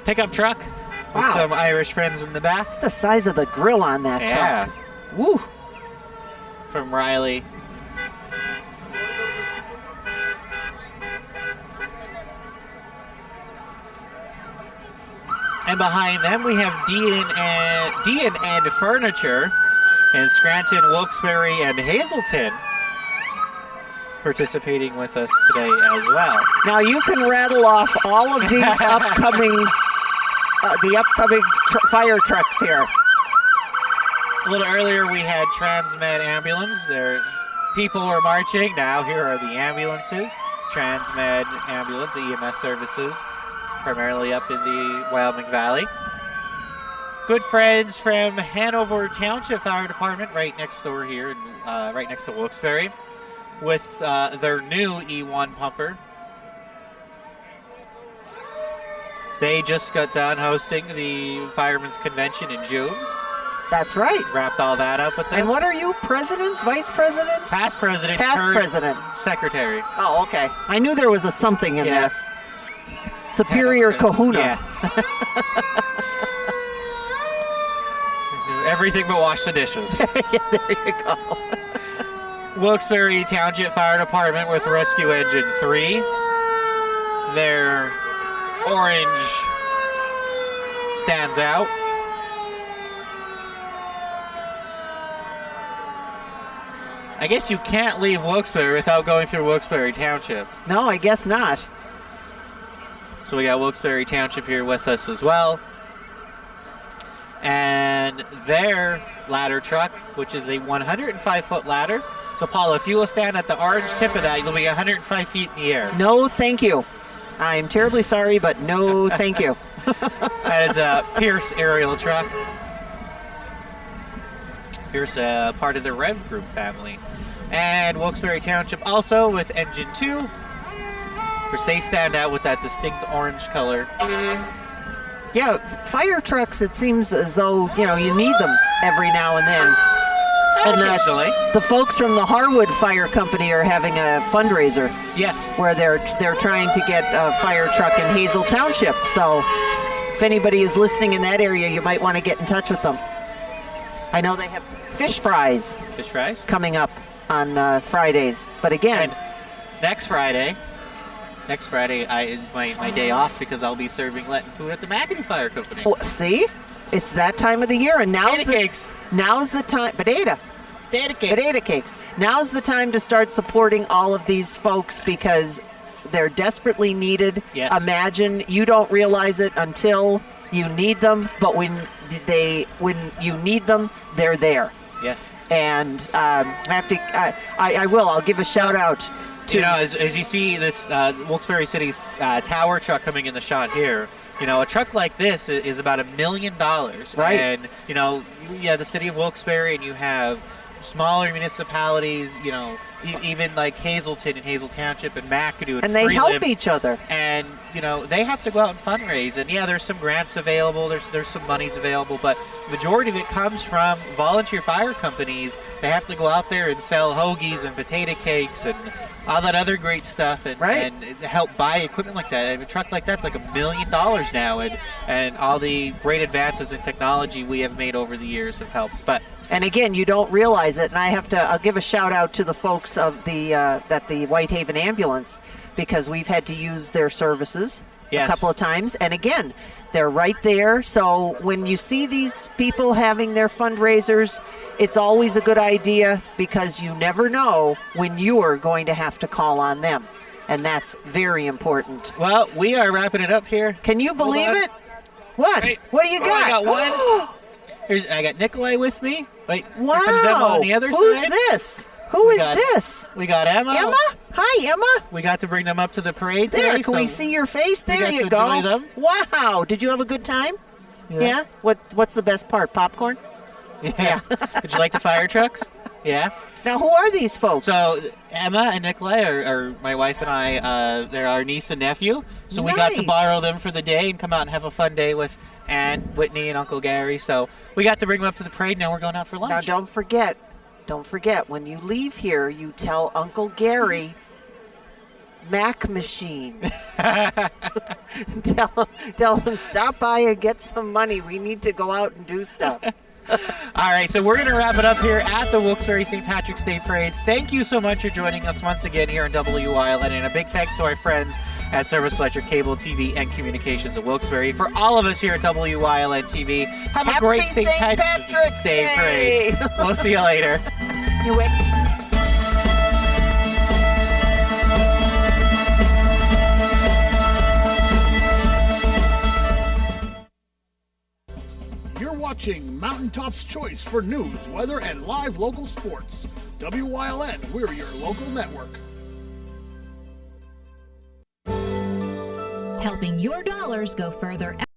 S2: pickup truck with
S3: Wow.
S2: some Irish friends in the back.
S3: The size of the grill on that
S2: Yeah.
S3: truck. Woo.
S2: From Riley. And behind them we have D&N Furniture in Scranton, Wilkes-Barre, and Hazleton participating with us today as well.
S3: Now you can rattle off all of these upcoming fire trucks here.
S2: A little earlier we had Transmed Ambulance. Their people were marching. Now here are the ambulances. Transmed Ambulance, EMS services, primarily up in the Wyoming Valley. Good friends from Hanover Township Fire Department, right next door here, right next to Wilkes-Barre, with their new E1 pumper. They just got done hosting the Firemen's Convention in June.
S3: That's right.
S2: Wrapped all that up with them.
S3: And what are you, president, vice president?
S2: Past president,
S3: Past
S2: current
S3: president.
S2: secretary.
S3: Oh, okay. I knew there was a something in
S2: Yeah.
S3: there. Superior Kahuna.
S2: Yeah. Everything but wash the dishes.
S3: Yeah, there you go.
S2: Wilkes-Barre Township Fire Department with Rescue Engine 3. Their orange stands out. I guess you can't leave Wilkes-Barre without going through Wilkes-Barre Township.
S3: No, I guess not.
S2: So we got Wilkes-Barre Township here with us as well. And their ladder truck, which is a 105-foot ladder. So, Paula, if you will stand at the orange tip of that, you'll be 105 feet in the air.
S3: No, thank you. I'm terribly sorry, but no, thank you.
S2: That is a Pierce aerial truck. Pierce, part of the Rev Group family. And Wilkes-Barre Township also with Engine 2. Of course, they stand out with that distinct orange color.
S3: Yeah, fire trucks, it seems as though, you need them every now and then. And
S2: Occasionally.
S3: the folks from the Harwood Fire Company are having a fundraiser.
S2: Yes.
S3: Where they're trying to get a fire truck in Hazel Township. So if anybody is listening in that area, you might want to get in touch with them. I know they have fish fries.
S2: Fish fries?
S3: Coming up on Fridays. But again.
S2: And next Friday is my day off because I'll be serving Latin food at the McAdoo Fire Company.
S3: Oh, see? It's that time of the year, and now's the time. Potato cakes. Now's the time to start supporting all of these folks because they're desperately needed.
S2: Yes.
S3: Imagine you don't realize it until you need them, but when you need them, they're there.
S2: Yes.
S3: And I'll give a shout out to.
S2: As you see this Wilkes-Barre City's tower truck coming in the shot here. A truck like this is about $1 million.
S3: Right.
S2: And, the city of Wilkes-Barre, and you have smaller municipalities, even like Hazelton and Hazel Township and McAdoo
S3: and they help each other.
S2: And they have to go out and fundraise. And there's some grants available. There's some monies available, but majority of it comes from volunteer fire companies. They have to go out there and sell hoagies and potato cakes and all that other great stuff, and help buy equipment like that. And a truck like that's like $1 million now, and all the great advances in technology we have made over the years have helped.
S3: And again, you don't realize it, and I'll give a shout out to the folks of the Whitehaven Ambulance, because we've had to use their services a couple of times, and again, they're right there. So when you see these people having their fundraisers, it's always a good idea, because you never know when you are going to have to call on them, and that's very important.
S2: Well, we are wrapping it up here.
S3: Can you believe it? What?
S2: Right.
S3: What do you got?
S2: I got one. I got Nikolai with me. Wait,
S3: wow.
S2: Here comes Emma on the other side.
S3: Who's this? Who is this?
S2: We got Emma.
S3: Emma? Hi, Emma.
S2: We got to bring them up to the parade
S3: there,
S2: today.
S3: Can we see your face? There you go.
S2: Enjoy them.
S3: Wow. Did you have a good time? Yeah. What's the best part? Popcorn?
S2: Yeah. Did you like the fire trucks? Yeah.
S3: Now, who are these folks?
S2: So, Emma and Nikolai are my wife and I. They're our niece and nephew. So we got to borrow them for the day and come out and have a fun day with Aunt Whitney and Uncle Gary. So we got to bring them up to the parade. Now we're going out for lunch.
S3: Now, don't forget, when you leave here, you tell Uncle Gary Mac Machine. tell him, stop by and get some money. We need to go out and do stuff.
S2: All right, so we're going to wrap it up here at the Wilkes-Barre St. Patrick's Day Parade. Thank you so much for joining us once again here on WILN, and a big thanks to our friends at Service Electric Cable TV and Communications of Wilkes-Barre. For all of us here at WILN TV, have a great St. Patrick's Day Parade. We'll see you later.
S3: You wait.
S1: You're watching Mountaintop's Choice for news, weather, and live local sports. WILN, we're your local network.
S4: Helping your dollars go further.